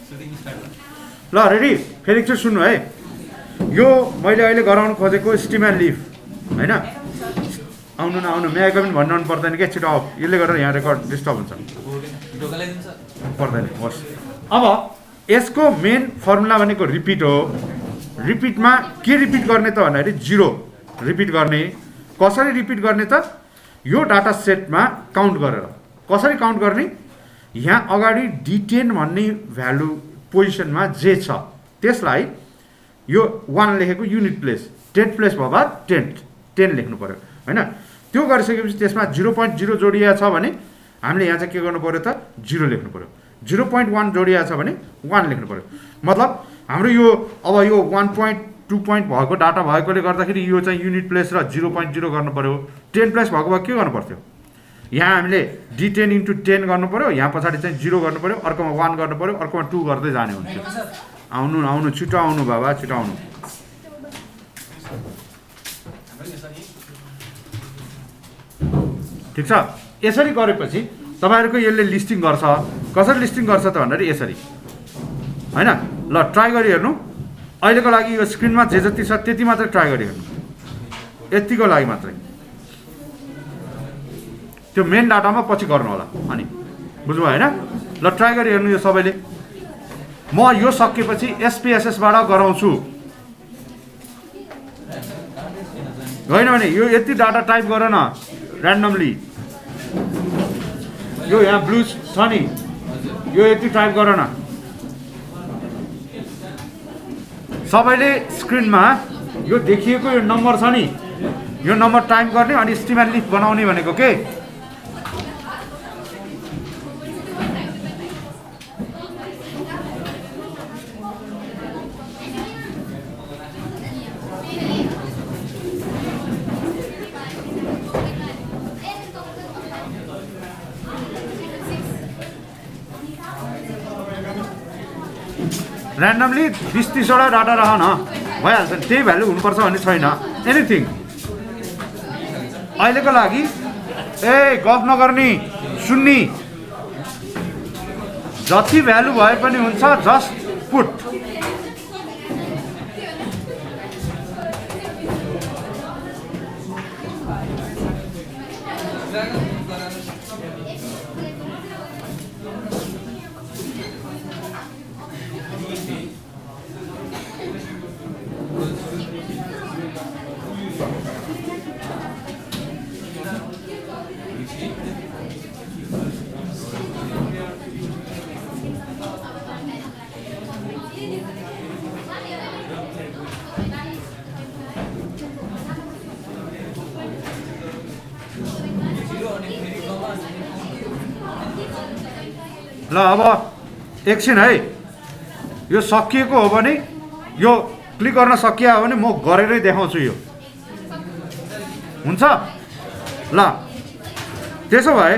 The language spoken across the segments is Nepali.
ल रेडी फेरि एकचोटि सुन्नु है यो मैले अहिले गराउनु खोजेको स्टिम एन्ड लिफ होइन आउनु नआउनु म्यागो पनि भन्नु पर्दैन क्या छिटो अफ यसले गर्दा यहाँ रेकर्ड डिस्टर्ब हुन्छ पर्दैन होस् अब यसको मेन फर्मुला भनेको रिपिट हो रिपिटमा के रिपिट गर्ने त भन्दाखेरि 0 रिपिट गर्ने कसरी रिपिट गर्ने त यो डाटा सेटमा काउन्ट गरेर कसरी काउन्ट गर्ने यहाँ अगाडि D10 भन्ने भ्यालु पोजिसनमा जे छ त्यसलाई यो 1 लेखेको युनिट प्लेस 10 प्लेस भयो भए 10 लेख्नु पर्यो हैन त्यो गरिसकेपछि त्यसमा 0.0 जोडिया छ भने हामीले यहाँ चाहिँ के गर्नु पर्यो त 0 लेख्नु पर्यो 0.1 जोडिया छ भने 1 लेख्नु पर्यो मतलब हाम्रो यो अब यो 1.2 भएको डाटा भएकोले गर्दाखेरि यो चाहिँ युनिट प्लेस र 0.0 गर्नु पर्यो 10 प्लेस भएको भए के गर्नु पर्थ्यो यहाँ हामीले D10 × 10 गर्नु पर्यो यहाँ पछाडि चाहिँ 0 गर्नु पर्यो अर्कोमा 1 गर्नु पर्यो अर्कोमा 2 गर्दै जाने हुन्थ्यो आउनु छिटो आउनु बाबा छिटो आउनु ठिक छ यसरी गरेपछि तपाईहरुको यसले लिस्टिङ गर्छ कसरी लिस्टिङ गर्छ त भन्दाखेरि यसरी हैन ल ट्राई गरी हेर्नु अहिलेको लागि यो स्क्रिनमा जे जति छ त्यति मात्र ट्राई गरी हेर्नु यतिको लागि मात्रै त्यो मेन डाटामा पछि गर्नु होला अनि बुझ्नु हैन ल ट्राई गरी हेर्नु यो सबैले म यो सकेपछि SPSS बाट गराउँछु हैन भने यो यति डाटा टाइप गर न र्यान्डमली यो यहाँ ब्लू छ नि यो यति टाइप गर न सबैले स्क्रिनमा यो देखिएको यो नम्बर छ नि यो नम्बर टाइप गर्ने अनि स्टिम एन्ड लिफ बनाउने भनेको के र्यान्डमली 20-30 वटा डाटा रह न भइहाल्छ त्यही भ्यालु हुनुपर्छ भन्ने छैन एनिथिङ अहिलेको लागि गफ नगर्ने सुन्नी जति भ्यालु भए पनि हुन्छ जस्ट पुट ल अब एकछिन है यो सकिएको हो भने यो क्लिक गर्न सकिया हो भने म गरेरै देखाउँछु यो हुन्छ ल त्यसो भए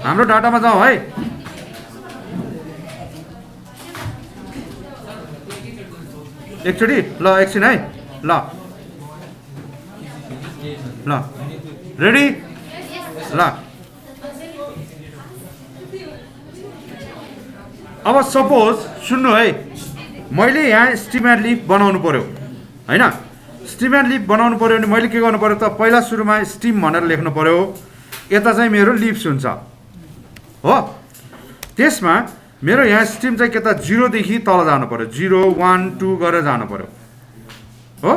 हाम्रो डाटामा जाउँ है एकचोटि ल एकछिन है ल ल रेडी ल अब सपोज सुन्नु है मैले यहाँ स्टिम एन्ड लिफ बनाउनु पर्यो हैन स्टिम एन्ड लिफ बनाउनु पर्यो भने मैले के गर्नु पर्यो त पहिला सुरुमा स्टिम भनेर लेख्नु पर्यो यता चाहिँ मेरो लिफ्स हुन्छ हो त्यसमा मेरो यहाँ स्टिम चाहिँ के त 0 देखि तल जानु पर्यो 0 1 2 गरेर जानु पर्यो हो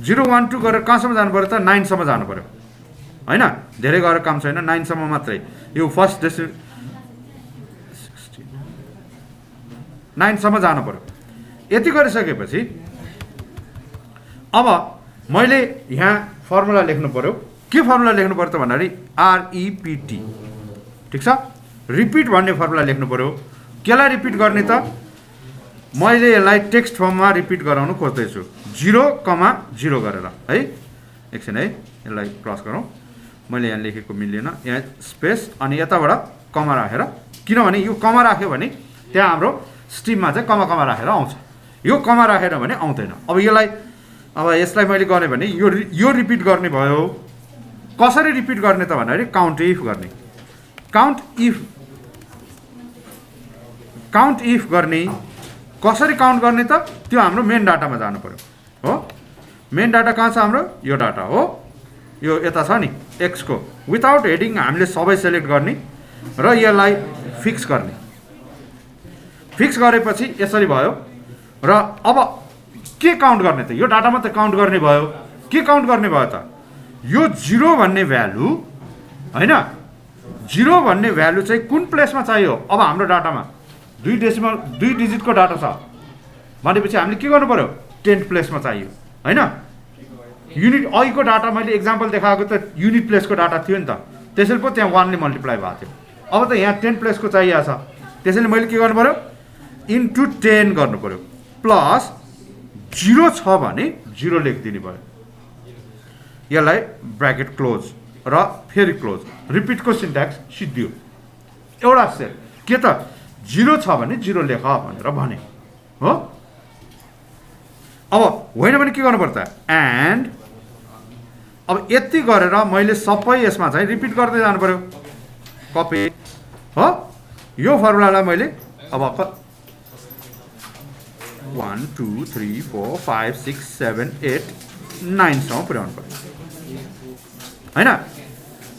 0 1 2 गरेर कहाँसम्म जानु पर्यो त 9 सम्म जानु पर्यो हैन धेरै गरेर काम छैन 9 सम्म मात्रै यो फर्स्ट 9 सम्म जानु पर्यो यति गरिसकेपछि अब मैले यहाँ फर्मुला लेख्नु पर्यो के फर्मुला लेख्नु पर्यो त भन्दाखेरि REPT ठीक छ रिपिट भन्ने फर्मुला लेख्नु पर्यो केलाई रिपिट गर्ने त मैले यसलाई टेक्स्ट फर्ममा रिपिट गराउन खोज्दैछु 0,0 गरेर है एकछिन है यसलाई क्रस गरौँ मैले यहाँ लेखेको मिलेन यहाँ स्पेस अनि यताबाट कमा राखेर किनभने यो कमा राख्यो भने त्यहाँ हाम्रो स्टिममा चाहिँ कमा राखेर आउँछ यो कमा राखेर भने आउँदैन अब यसलाई मैले गरेँ भने यो रिपिट गर्ने भयो कसरी रिपिट गर्ने त भन्दाखेरि काउन्ट काउन्ट इफ गर्ने कसरी काउन्ट गर्ने त त्यो हाम्रो मेन डाटामा जानु पर्यो हो मेन डाटा कहाँ छ हाम्रो यो डाटा हो यो यता छ नि x को विदाउट हेडिङ हामीले सबै सेलेक्ट गर्ने र यसलाई फिक्स गर्ने फिक्स गरेपछि यसरी भयो र अब के काउन्ट गर्ने त यो डाटा मात्रै काउन्ट गर्ने भयो के काउन्ट गर्ने भयो त यो 0 भन्ने भ्यालु हैन 0 भन्ने भ्यालु चाहिँ कुन प्लेसमा चाहियो अब हाम्रो डाटामा 2 डिजिटको डाटा छ भनेपछि हामीले के गर्नु पर्यो 10th प्लेसमा चाहियो हैन युनिट अहिलेको डाटा मैले एक्जाम्पल देखाएको त युनिट प्लेसको डाटा थियो नि त त्यसैले पो त्यहाँ 1 ले मल्टिप्लाई भएको थियो अब त यहाँ 10 प्लेसको चाहिएको छ त्यसैले मैले के गर्नु पर्यो इन्टु 10 गर्नु पर्यो प्लस 0 छ भने 0 लेखिदिनु भयो यसलाई ब्र्याकेट क्लोज र फेरि क्लोज रिपिटको सिन्ट्याक्स सिद्धियो एउटा सेल के त 0 छ भने 0 लेख भनेर भने हो अब होइन भने के गर्नु पर्छ एन्ड अब यति गरेर मैले सबै यसमा चाहिँ रिपिट गर्दै जानु पर्यो कपी हो यो फर्मुलालाई मैले अब 1 2 3 4 5 6 7 8 9 सम्म पुर्याउनु पर्यो हैन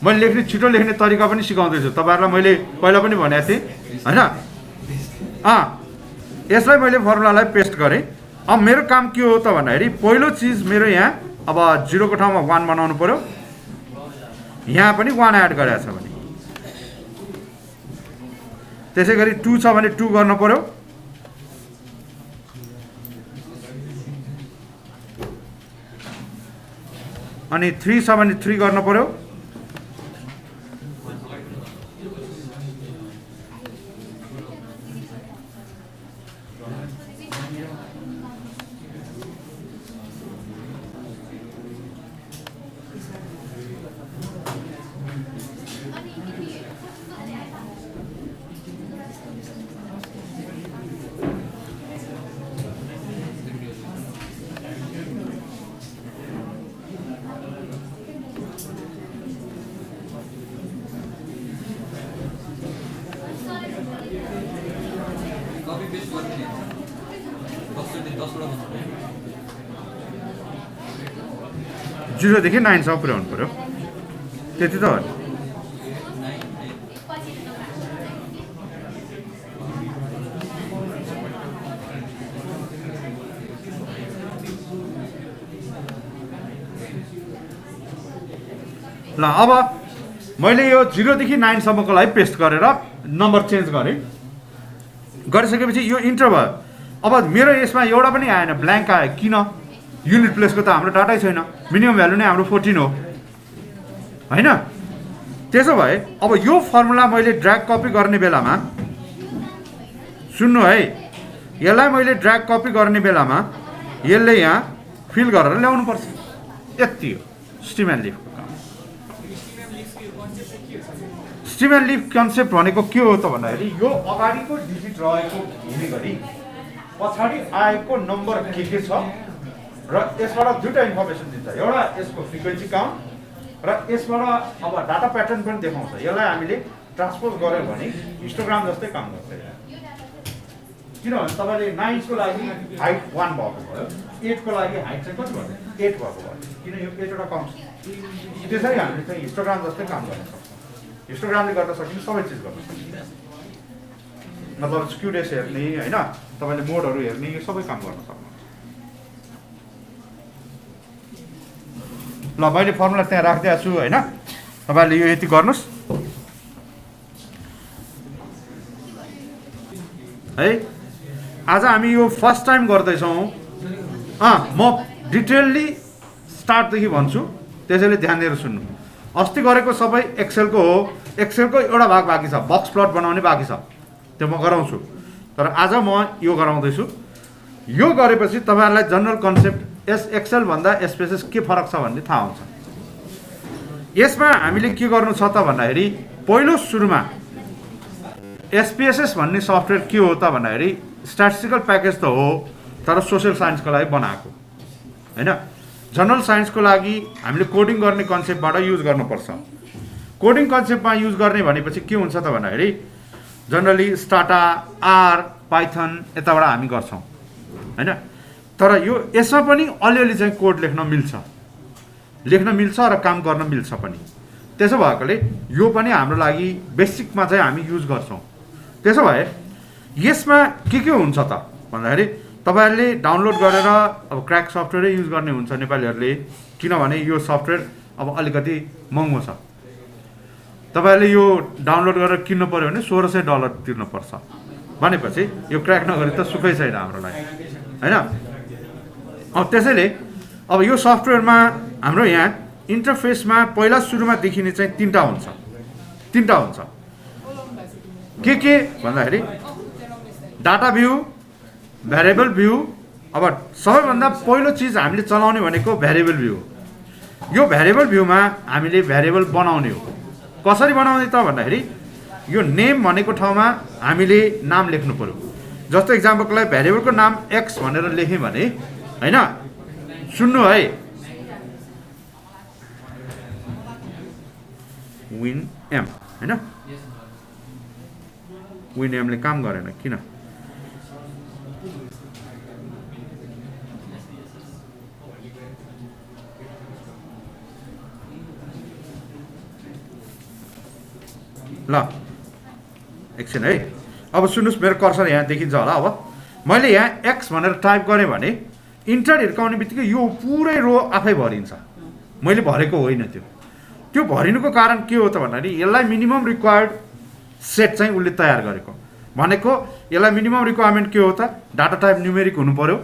मैले लेख्ने छिटो लेख्ने तरिका पनि सिकाउँदैछु तपाईहरुलाई मैले पहिला पनि भनेको थिएँ हैन यसलाई मैले फर्मुलालाई पेस्ट गरेँ अब मेरो काम के हो त भन्दाखेरि पहिलो चीज मेरो यहाँ अब 0 को ठाउँमा 1 बनाउनु पर्यो यहाँ पनि 1 एड गरेको छ भने त्यसैगरी 2 छ भने 2 गर्नु पर्यो अनि 3 छ भने 3 गर्नु पर्यो देखि 9 सम्म पुर्याउनु पर्यो त्यति त हो ल अब मैले यो 0 देखि 9 सम्मको लागि पेस्ट गरेर नम्बर चेन्ज गरेँ गरिसकेपछि यो इन्टर भयो अब मेरो यसमा एउटा पनि आएन ब्ल्याङ्क आयो किन युनिट प्लेसको त हाम्रो डाटै छैन मिनिमम भ्यालु नै हाम्रो 14 हो हैन त्यसो भए अब यो फर्मुला मैले ड्र्याग कपी गर्ने बेलामा सुन्नु है यसलाई मैले ड्र्याग कपी गर्ने बेलामा यसले यहाँ फिल गरेर ल्याउनु पर्छ यति हो स्टिम एन्ड लिफको काम स्टिम एन्ड लिफ कन्सेप्ट भनेको के हो त भन्दाखेरि यो अगाडिको डिजिट रहेको हुने गरी पछाडि आएको नम्बर के छ र यसबाट दुईटा इन्फर्मेसन दिन्छ एउटा यसको फ्रिक्वेन्सी काउन्ट र यसबाट अब डाटा प्याटर्न पनि देखाउँछ यसलाई हामीले ट्रान्सपोज गर्यो भने हिस्टोग्राम जस्तै काम गर्छ किनभने तपाईले 9 को लागि हाइट 1 भएको भयो 8 को लागि हाइट चाहिँ कति भयो 8 भएको भयो किन यो 8 वटा कम छ त्यसरी हामीले चाहिँ हिस्टोग्राम जस्तै काम गर्न सक्छौँ हिस्टोग्रामले गर्न सकिने सबै चिज गर्न सकिन्छ मतलब स्क्युडेस हेर्ने हैन तपाईले मोडहरु हेर्ने यो सबै काम गर्न सक्नुहुन्छ ल मैले फर्मुला त्यहाँ राख्दिएको छु हैन तपाईले यो यति गर्नुस् है आज हामी यो फर्स्ट टाइम गर्दै छौं म डिटेलली स्टार्ट देखि भन्छु त्यसैले ध्यान दिएर सुन्नु अस्ति गरेको सबै एक्सेल को हो एक्सेल को एउटा भाग बाँकी छ बक्स प्लट बनाउने बाँकी छ त्यो म गराउँछु तर आज म यो गराउँदै छु यो गरेपछि तपाईहरुलाई जनरल कन्सेप्ट यस एक्सेल भन्दा एसपीएसएस के फरक छ भन्ने थाहा हुन्छ यसमा हामीले के गर्नु छ त भन्दाखेरि पहिलो सुरुमा एसपीएसएस भन्ने सफ्टवेयर के हो त भन्दाखेरि स्ट्याटिस्टिकल प्याकेज त हो तर सोशल साइन्सको लागि बनाएको हैन जनरल साइन्सको लागि हामीले कोडिङ गर्ने कन्सेप्टबाट युज गर्नुपर्छ कोडिङ कन्सेप्टमा युज गर्ने भनेपछि के हुन्छ त भन्दाखेरि जनरली स्टाटा आर पाइथन यताबाट हामी गर्छौँ हैन। तर यो यसमा पनि अलिअलि चाहिँ कोड लेख्न मिल्छ र काम गर्न मिल्छ पनि। त्यसो भएकोले यो पनि हाम्रो लागि बेसिकमा चाहिँ हामी युज गर्छौँ। त्यसो भए यसमा के हुन्छ त भन्दाखेरि तपाईहरुले डाउनलोड गरेर अब क्र्याक सफ्टवेयर युज गर्ने हुन्छ नेपालीहरुले, किनभने यो सफ्टवेयर अब अलिकति महँगो छ। तपाईहरुले यो डाउनलोड गरेर किन्नु पर्यो भने $1600 तिर्नु पर्छ। भनेपछि यो क्र्याक नगरे त सुखै छैन हाम्रो लागि हैन। अब त्यसैले अब यो सफ्टवेयरमा हाम्रो यहाँ इन्टरफेसमा पहिला सुरुमा देखिने चाहिँ तीनटा हुन्छ। के भन्दाखेरि डाटा भ्यू, भ्यारिएबल भ्यू। अब सबैभन्दा पहिलो चीज हामीले चलाउने भनेको भ्यारिएबल भ्यू। यो भ्यारिएबल भ्यूमा हामीले भ्यारिएबल बनाउने हो। कसरी बनाउने त भन्दाखेरि यो नेम भनेको ठाउँमा हामीले नाम लेख्नु पर्यो। जस्तो एक्जाम्पलको लागि भ्यारिएबलको नाम x भनेर लेखेँ भने हैन, सुन्नु है, विन एम हैन, विन एमले काम गरेन किन? ल एकछिन है। अब सुन्नुहोस्, मेरो कर्सर यहाँ देखिन्छ होला। अब मैले यहाँ x भनेर टाइप गरेँ भने इन्टर हिर्काउने बित्तिकै यो पुरै रो आफै भरिन्छ। मैले भरेको होइन। त्यो भरिनुको कारण के हो त भन्दाखेरि यसलाई मिनिमम रिक्वायर्ड सेट चाहिँ उसले तयार गरेको भनेको। यसलाई मिनिमम रिक्वायरमेन्ट के हो त, डाटा टाइप न्युमेरिक हुनु पर्यो,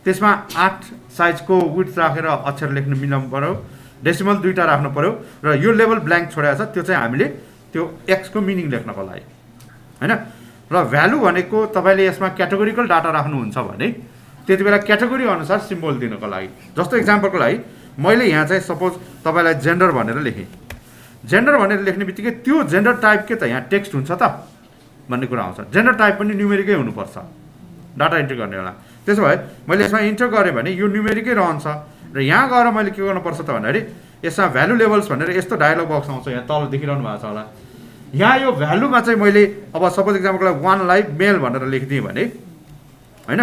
त्यसमा 8 साइजको विड्थ राखेर अक्षर लेख्न मिलाउनु पर्यो, डेसिमल 2टा राख्नु पर्यो, र यो लेभल ब्ल्याङ्क छोडेको छ त्यो चाहिँ हामीले त्यो x को मिनिङ लेख्नको लागि हैन। र भ्यालु भनेको तपाईले यसमा क्याटेगोरिकल डाटा राख्नुहुन्छ भने त्यति बेला क्याटेगोरी अनुसार सिम्बल दिनको लागि। जस्तो एक्जाम्पलको लागि मैले यहाँ चाहिँ सपोज तपाईलाई जेन्डर भनेर लेखेँ। जेन्डर भनेर लेख्ने बित्तिकै त्यो जेन्डर टाइप के त यहाँ टेक्स्ट हुन्छ त भन्ने कुरा आउँछ। जेन्डर टाइप पनि न्युमेरिकै हुनुपर्छ डाटा इन्ट्री गर्ने बेला। त्यसो भए मैले यसमा इन्टर गरेँ भने यो न्युमेरिकै रहन्छ। र यहाँ गएर मैले के गर्नुपर्छ त भन्दाखेरि यसमा भ्यालु लेभल्स भनेर यस्तो डायलग बक्स आउँछ, यहाँ तल देखिरहनु भएको छ होला। यहाँ यो भ्यालुमा चाहिँ मैले अब सपोज एक्जाम्पलको लागि 1 लाई मेल भनेर लेखिदिएँ भने हैन,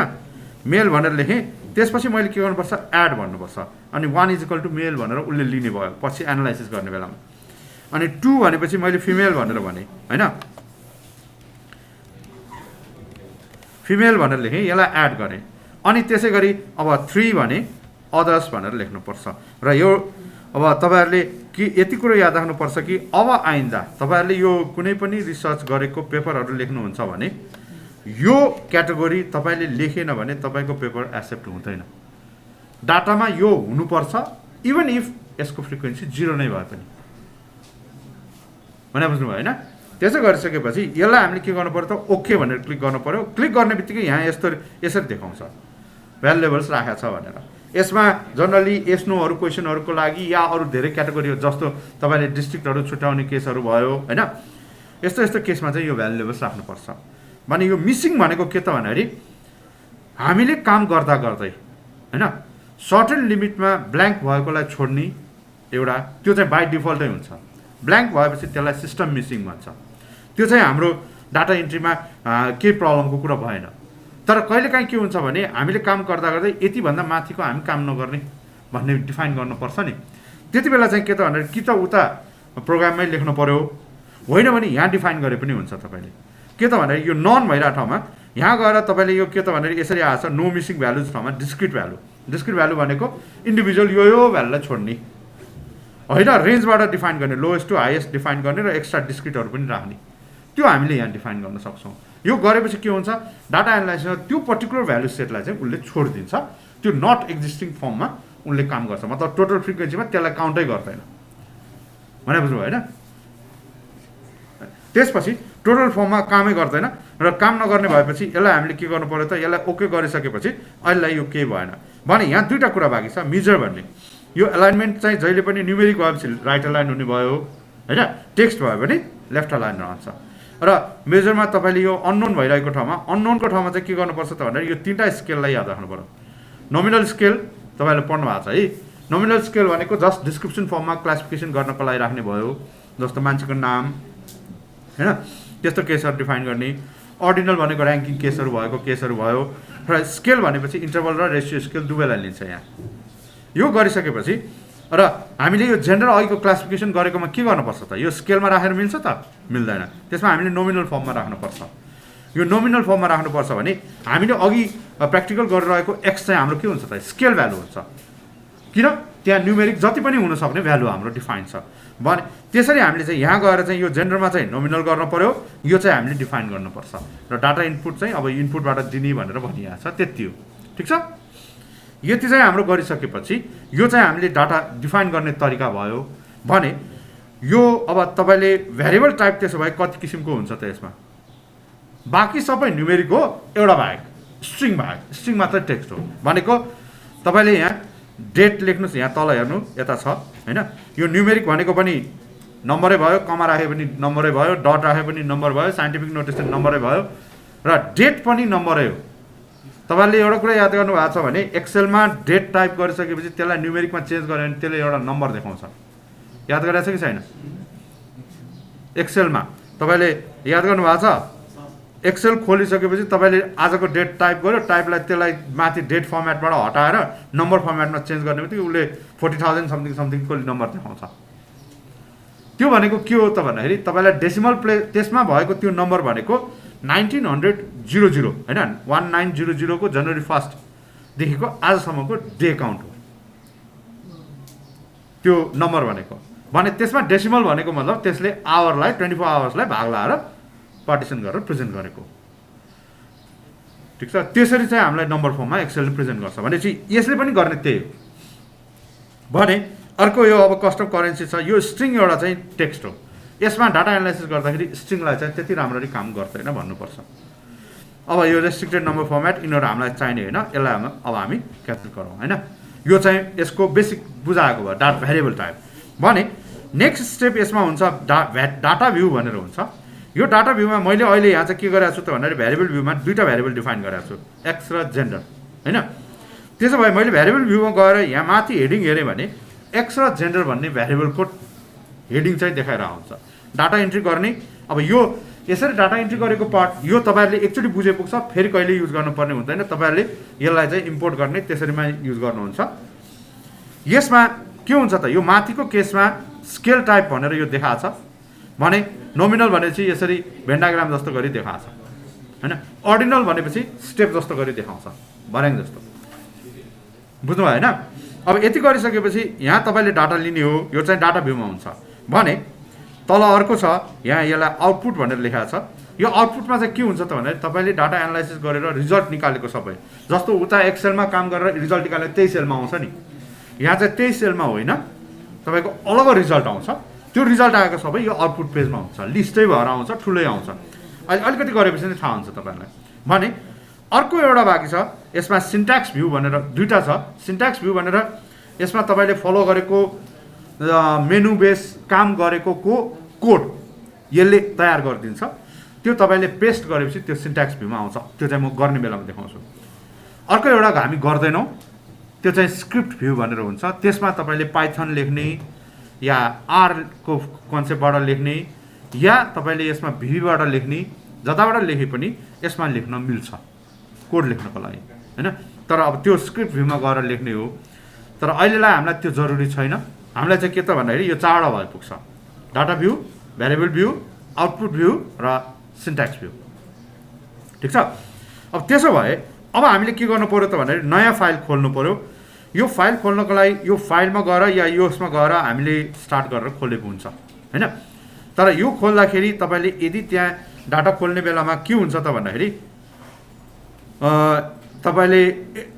मेल भनेर लेखेँ। त्यसपछि मैले के गर्नुपर्छ, एड भन्नुपर्छ। अनि 1 = मेल भनेर उसले लिने भयो पछि एनालाइसिस गर्ने बेलामा। अनि 2 भनेपछि मैले फिमेल भनेर भने हैन, फिमेल भनेर लेखेँ, यसलाई एड गरेँ। अनि त्यसै गरी अब 3 भने अदर्स भनेर लेख्नुपर्छ। र यो अब तपाईहरुले कि यति कुरो याद राख्नुपर्छ कि अब आइन्दा तपाईहरुले यो कुनै पनि रिसर्च गरेको पेपरहरु लेख्नुहुन्छ भने यो क्याटेगोरी तपाईले लेखेन भने तपाईको पेपर एक्सेप्ट हुँदैन। डाटामा यो हुनुपर्छ, इभन इफ यसको फ्रिक्वेन्सी 0 नै भए पनि। भने बुझ्नु भयो हैन। त्यसो गरिसकेपछि यसलाई हामीले के गर्नु पर्यो त, ओके भनेर क्लिक गर्नु पर्यो। क्लिक गर्ने बित्तिकै यहाँ यसरी देखाउँछ भ्यालु लेभल्स राखेको छ भनेर। यसमा जनरली एसनोहरु क्वेशनहरुको लागि या अरु धेरै क्याटेगोरी जस्तो तपाईले डिस्ट्रिक्टहरु छुट्याउने केसहरु भयो हैन, यस्तो केसमा चाहिँ यो भ्यालु लेभल्स राख्नुपर्छ। माने यो मिसिङ भनेको के त भन्दाखेरि हामीले काम गर्दा गर्दै हैन सर्टेन लिमिटमा ब्ल्याङ्क भएकोलाई छोड्ने एउटा, त्यो चाहिँ बाइ डिफल्टै हुन्छ। ब्ल्याङ्क भएपछि त्यसलाई सिस्टम मिसिङ भन्छ। त्यो चाहिँ हाम्रो डाटा इन्ट्रीमा केही प्रब्लमको कुरा भएन। तर कहिलेकाहीँ के हुन्छ भने हामीले काम गर्दा गर्दै यति भन्दा माथिको हामी काम नगर्ने भन्ने डिफाइन गर्नुपर्छ नि। त्यति बेला चाहिँ के त भनेर कि त उता प्रोग्राममै लेख्नु पर्यो, होइन भने यहाँ डिफाइन गरे पनि हुन्छ। तपाईले के त भनेर यो नन भइरहेको ठाउँमा यहाँ गएर तपाईले यो के त भनेर यसरी आएछ नो मिसिङ भ्यालुज ठाउँमा डिस्क्रिट भ्यालु। डिस्क्रिट भ्यालु भनेको इन्डिभिजुअल यो भ्यालुलाई छोड्ने होइन, रेन्जबाट डिफाइन गर्ने, लोएस्ट टु हाइएस्ट डिफाइन गर्ने र एक्स्ट्रा डिस्क्रिटहरु पनि राख्ने, त्यो हामीले यहाँ डिफाइन गर्न सक्छौँ। यो गरेपछि के हुन्छ, डाटा एनालाइसिसमा त्यो पर्टिकुलर भ्यालु सेटलाई चाहिँ उसले छोडिदिन्छ। त्यो नट एक्जिस्टिङ फर्ममा उनले काम गर्छ, मतलब टोटल फ्रिक्वेन्सीमा त्यसलाई काउन्टै गर्दैन। भने बुझ्नु होइन। त्यसपछि टोटल फर्ममा कामै गर्दैन र काम नगर्ने भएपछि यसलाई हामीले के गर्नु पर्यो त, यसलाई ओके गरिसकेपछि अहिलेलाई यो केही भएन भने यहाँ दुईटा कुरा बाँकी छ। मेजर भन्ने यो एलाइनमेन्ट चाहिँ जहिले पनि न्युमेरिक भएपछि राइट अलाइन हुने भयो हैन, टेक्स्ट भयो भने लेफ्ट अलाइन रहन्छ। र मेजरमा तपाईले यो अननोन भइरहेको ठाउँमा अननोनको ठाउँमा चाहिँ के गर्नुपर्छ त भनेर यो तीनटा स्केललाई याद राख्नु पर्यो। नोमिनल स्केल तपाईले पढ्नु भएको छ है। नोमिनल स्केल भनेको जस्ट डिस्क्रिप्सन फर्ममा क्लासिफिकेसन गर्नको लागि राख्ने भयो, जस्तो मान्छेको नाम हैन, त्यस्तो केसहरू डिफाइन गर्ने। अर्डिनल भनेको ऱ्याङ्किङ केसहरू भयो र स्केल भनेपछि इन्टरभल र रेसियो स्केल दुवैलाई लिन्छ यहाँ। यो गरिसकेपछि र हामीले यो जेन्डर अघिको क्लासिफिकेसन गरेकोमा के गर्नुपर्छ त, यो स्केलमा राखेर मिल्छ त मिल्दैन, त्यसमा हामीले नोमिनल फर्ममा राख्नुपर्छ। यो नोमिनल फर्ममा राख्नुपर्छ भने हामीले अघि प्र्याक्टिकल गरिरहेको एक्स चाहिँ हाम्रो के हुन्छ त, स्केल भ्यालु हुन्छ, किन त्यहाँ न्युमेरिक जति पनि हुनसक्ने भ्यालु हाम्रो डिफाइन छ भने त्यसरी हामीले चाहिँ यहाँ गएर चाहिँ यो जेन्डरमा चाहिँ नोमिनल गर्न पर्यो, यो चाहिँ हामीले डिफाइन गर्नुपर्छ र डाटा इनपुट चाहिँ अब इनपुटबाट दिने भनेर भनिएको छ, त्यति हो। ठिक छ, यति चाहिँ हाम्रो गरिसकेपछि यो चाहिँ हामीले डाटा डिफाइन गर्ने तरिका भयो भने यो अब तपाईँले भ्यारिएबल टाइप त्यसो भए कति किसिमको हुन्छ त यसमा, बाँकी सबै न्युमेरिक हो एउटा बाहेक, स्ट्रिङ बाहेक, स्ट्रिङ मात्र टेक्स्ट हो भनेको तपाईँले यहाँ डेट लेख्नुहोस्, यहाँ तल हेर्नु यता छ होइन, यो न्युमेरिक भनेको पनि नम्बरै भयो, कमा राखे पनि नम्बरै भयो, डट राखे पनि नम्बर भयो, साइन्टिफिक नोटेसन नम्बरै भयो र डेट पनि नम्बरै हो। तपाईँले एउटा कुरा याद गर्नु भएको छ भने एक्सेलमा डेट टाइप गरिसकेपछि त्यसलाई न्युमेरिकमा चेन्ज गर्यो भने त्यसले एउटा नम्बर देखाउँछ, याद गरेको छ कि छैन? एक्सेलमा तपाईँले याद गर्नु भएको छ, एक्सेल खोलिसकेपछि तपाईँले आजको डेट टाइप गर्यो, टाइपलाई त्यसलाई माथि डेट फर्मेटबाट हटाएर नम्बर फर्मेटमा चेन्ज गर्ने बित्तिकै उसले 40,000 समथिङको नम्बर देखाउँछ। त्यो भनेको के हो त भन्दाखेरि तपाईँलाई डेसिमल त्यसमा भएको त्यो नम्बर भनेको 1900 होइन, 1900 को जनवरी 1देखिको आजसम्मको डे काउन्ट हो त्यो नम्बर भनेको। भने त्यसमा डेसिमल भनेको मतलब त्यसले आवरलाई 24 आवर्सलाई भाग लाएर पार्टिसन गरेर प्रेजेन्ट गरेको। ठिक छ, त्यसरी चाहिँ हामीलाई नम्बर फर्ममा एक्सेलले प्रेजेन्ट गर्छ भनेपछि यसले पनि गर्ने त्यही हो। भने अर्को यो अब कस्टम करेन्सी छ, यो स्ट्रिङ एउटा चाहिँ टेक्स्ट हो, यसमा डाटा एनालाइसिस गर्दाखेरि स्ट्रिङलाई चाहिँ त्यति राम्ररी काम गर्दैन भन्नुपर्छ। अब यो रेस्ट्रिक्टेड नम्बर फर्मेट यिनीहरू हामीलाई चाहिने होइन, यसलाई अब हामी क्याप्चर गरौँ होइन। यो चाहिँ यसको बेसिक बुझाएको भयो डाटा भ्यारिएबल टाइप। भने नेक्स्ट स्टेप यसमा हुन्छ डाटा भ्यू भनेर हुन्छ। यो डाटा भ्यूमा मैले अहिले यहाँ चाहिँ के गरेको छु त भन्दाखेरि भ्यारिएबल भ्यूमा दुईवटा भ्यारिएबल डिफाइन गरेको छु, एक्स र जेन्डर होइन। त्यसो भए मैले भ्यारिएबल भ्यूमा गएर यहाँ माथि हेडिङ हेरेँ भने एक्स र जेन्डर भन्ने भ्यारिएबलको हेडिङ चाहिँ देखाएर आउँछ। डाटा इन्ट्री गर्ने, अब यो यसरी डाटा इन्ट्री गरेको पार्ट यो तपाईँहरूले एकचोटि बुझे पुग्छ, फेरि कहिले युज गर्नुपर्ने हुँदैन, तपाईँहरूले यसलाई चाहिँ इम्पोर्ट गर्ने त्यसरीमा युज गर्नुहुन्छ। यसमा के हुन्छ त, यो माथिको केसमा स्केल टाइप भनेर यो देखाएको छ भने नोमिनल भनेपछि यसरी भेन डायग्राम जस्तो गरी देखाएको छ होइन, अर्डिनल भनेपछि स्टेप जस्तो गरी देखाउँछ, भर्याङ जस्तो, बुझ्नु भयो होइन। अब यति गरिसकेपछि यहाँ तपाईँले डाटा लिने हो, यो चाहिँ डाटा भ्यूमा हुन्छ। भने तल अर्को छ, यहाँ यसलाई आउटपुट भनेर लेखाएको छ। यो आउटपुटमा चाहिँ के हुन्छ त भन्दाखेरि तपाईँले डाटा एनालाइसिस गरेर रिजल्ट निकालेको सबै, जस्तो उता एक्सेलमा काम गरेर रिजल्ट निकालेर त्यही सेलमा आउँछ नि, यहाँ चाहिँ त्यही सेलमा होइन, तपाईँको अलग रिजल्ट आउँछ। त्यो रिजल्ट आएको सबै यो आउटपुट पेजमा हुन्छ, लिस्टै भएर आउँछ, ठुलै आउँछ। अलिकति गरेपछि नै थाहा हुन्छ तपाईँलाई। भने अर्को एउटा बाँकी छ, यसमा सिन्ट्याक्स भ्यू भनेर दुईवटा छ। सिन्ट्याक्स भ्यू भनेर यसमा तपाईँले फलो गरेको मेनु बेस काम गरेको कोड यसले तयार गरिदिन्छ, त्यो तपाईँले पेस्ट गरेपछि त्यो सिन्ट्याक्स भ्यूमा आउँछ, त्यो चाहिँ म गर्ने बेलामा देखाउँछु। अर्को एउटा हामी गर्दैनौँ, त्यो चाहिँ स्क्रिप्ट भ्यू भनेर हुन्छ। त्यसमा तपाईँले पाइथन लेख्ने या आरको कन्सेप्टबाट लेख्ने या तपाईँले यसमा भीबाट लेख्ने, जताबाट लेखे पनि यसमा लेख्न मिल्छ कोड लेख्नको लागि होइन। तर अब त्यो स्क्रिप्ट भ्यूमा गएर लेख्ने हो, तर अहिलेलाई हामीलाई त्यो जरुरी छैन। हामीलाई चाहिँ के त भन्दाखेरि यो चारवटा भए पुग्छ, data view, variable view, output view र सिन्ट्याक्स भ्यू। ठिक छ, अब त्यसो भए अब हामीले के गर्नु पऱ्यो त भन्दाखेरि नयाँ फाइल खोल्नु पऱ्यो। यो फाइल खोल्नको लागि यो फाइलमा गएर या यसमा गएर हामीले स्टार्ट गरेर खोलेको हुन्छ होइन। तर यो खोल्दाखेरि तपाईँले यदि त्यहाँ डाटा खोल्ने बेलामा के हुन्छ त भन्दाखेरि तपाईँले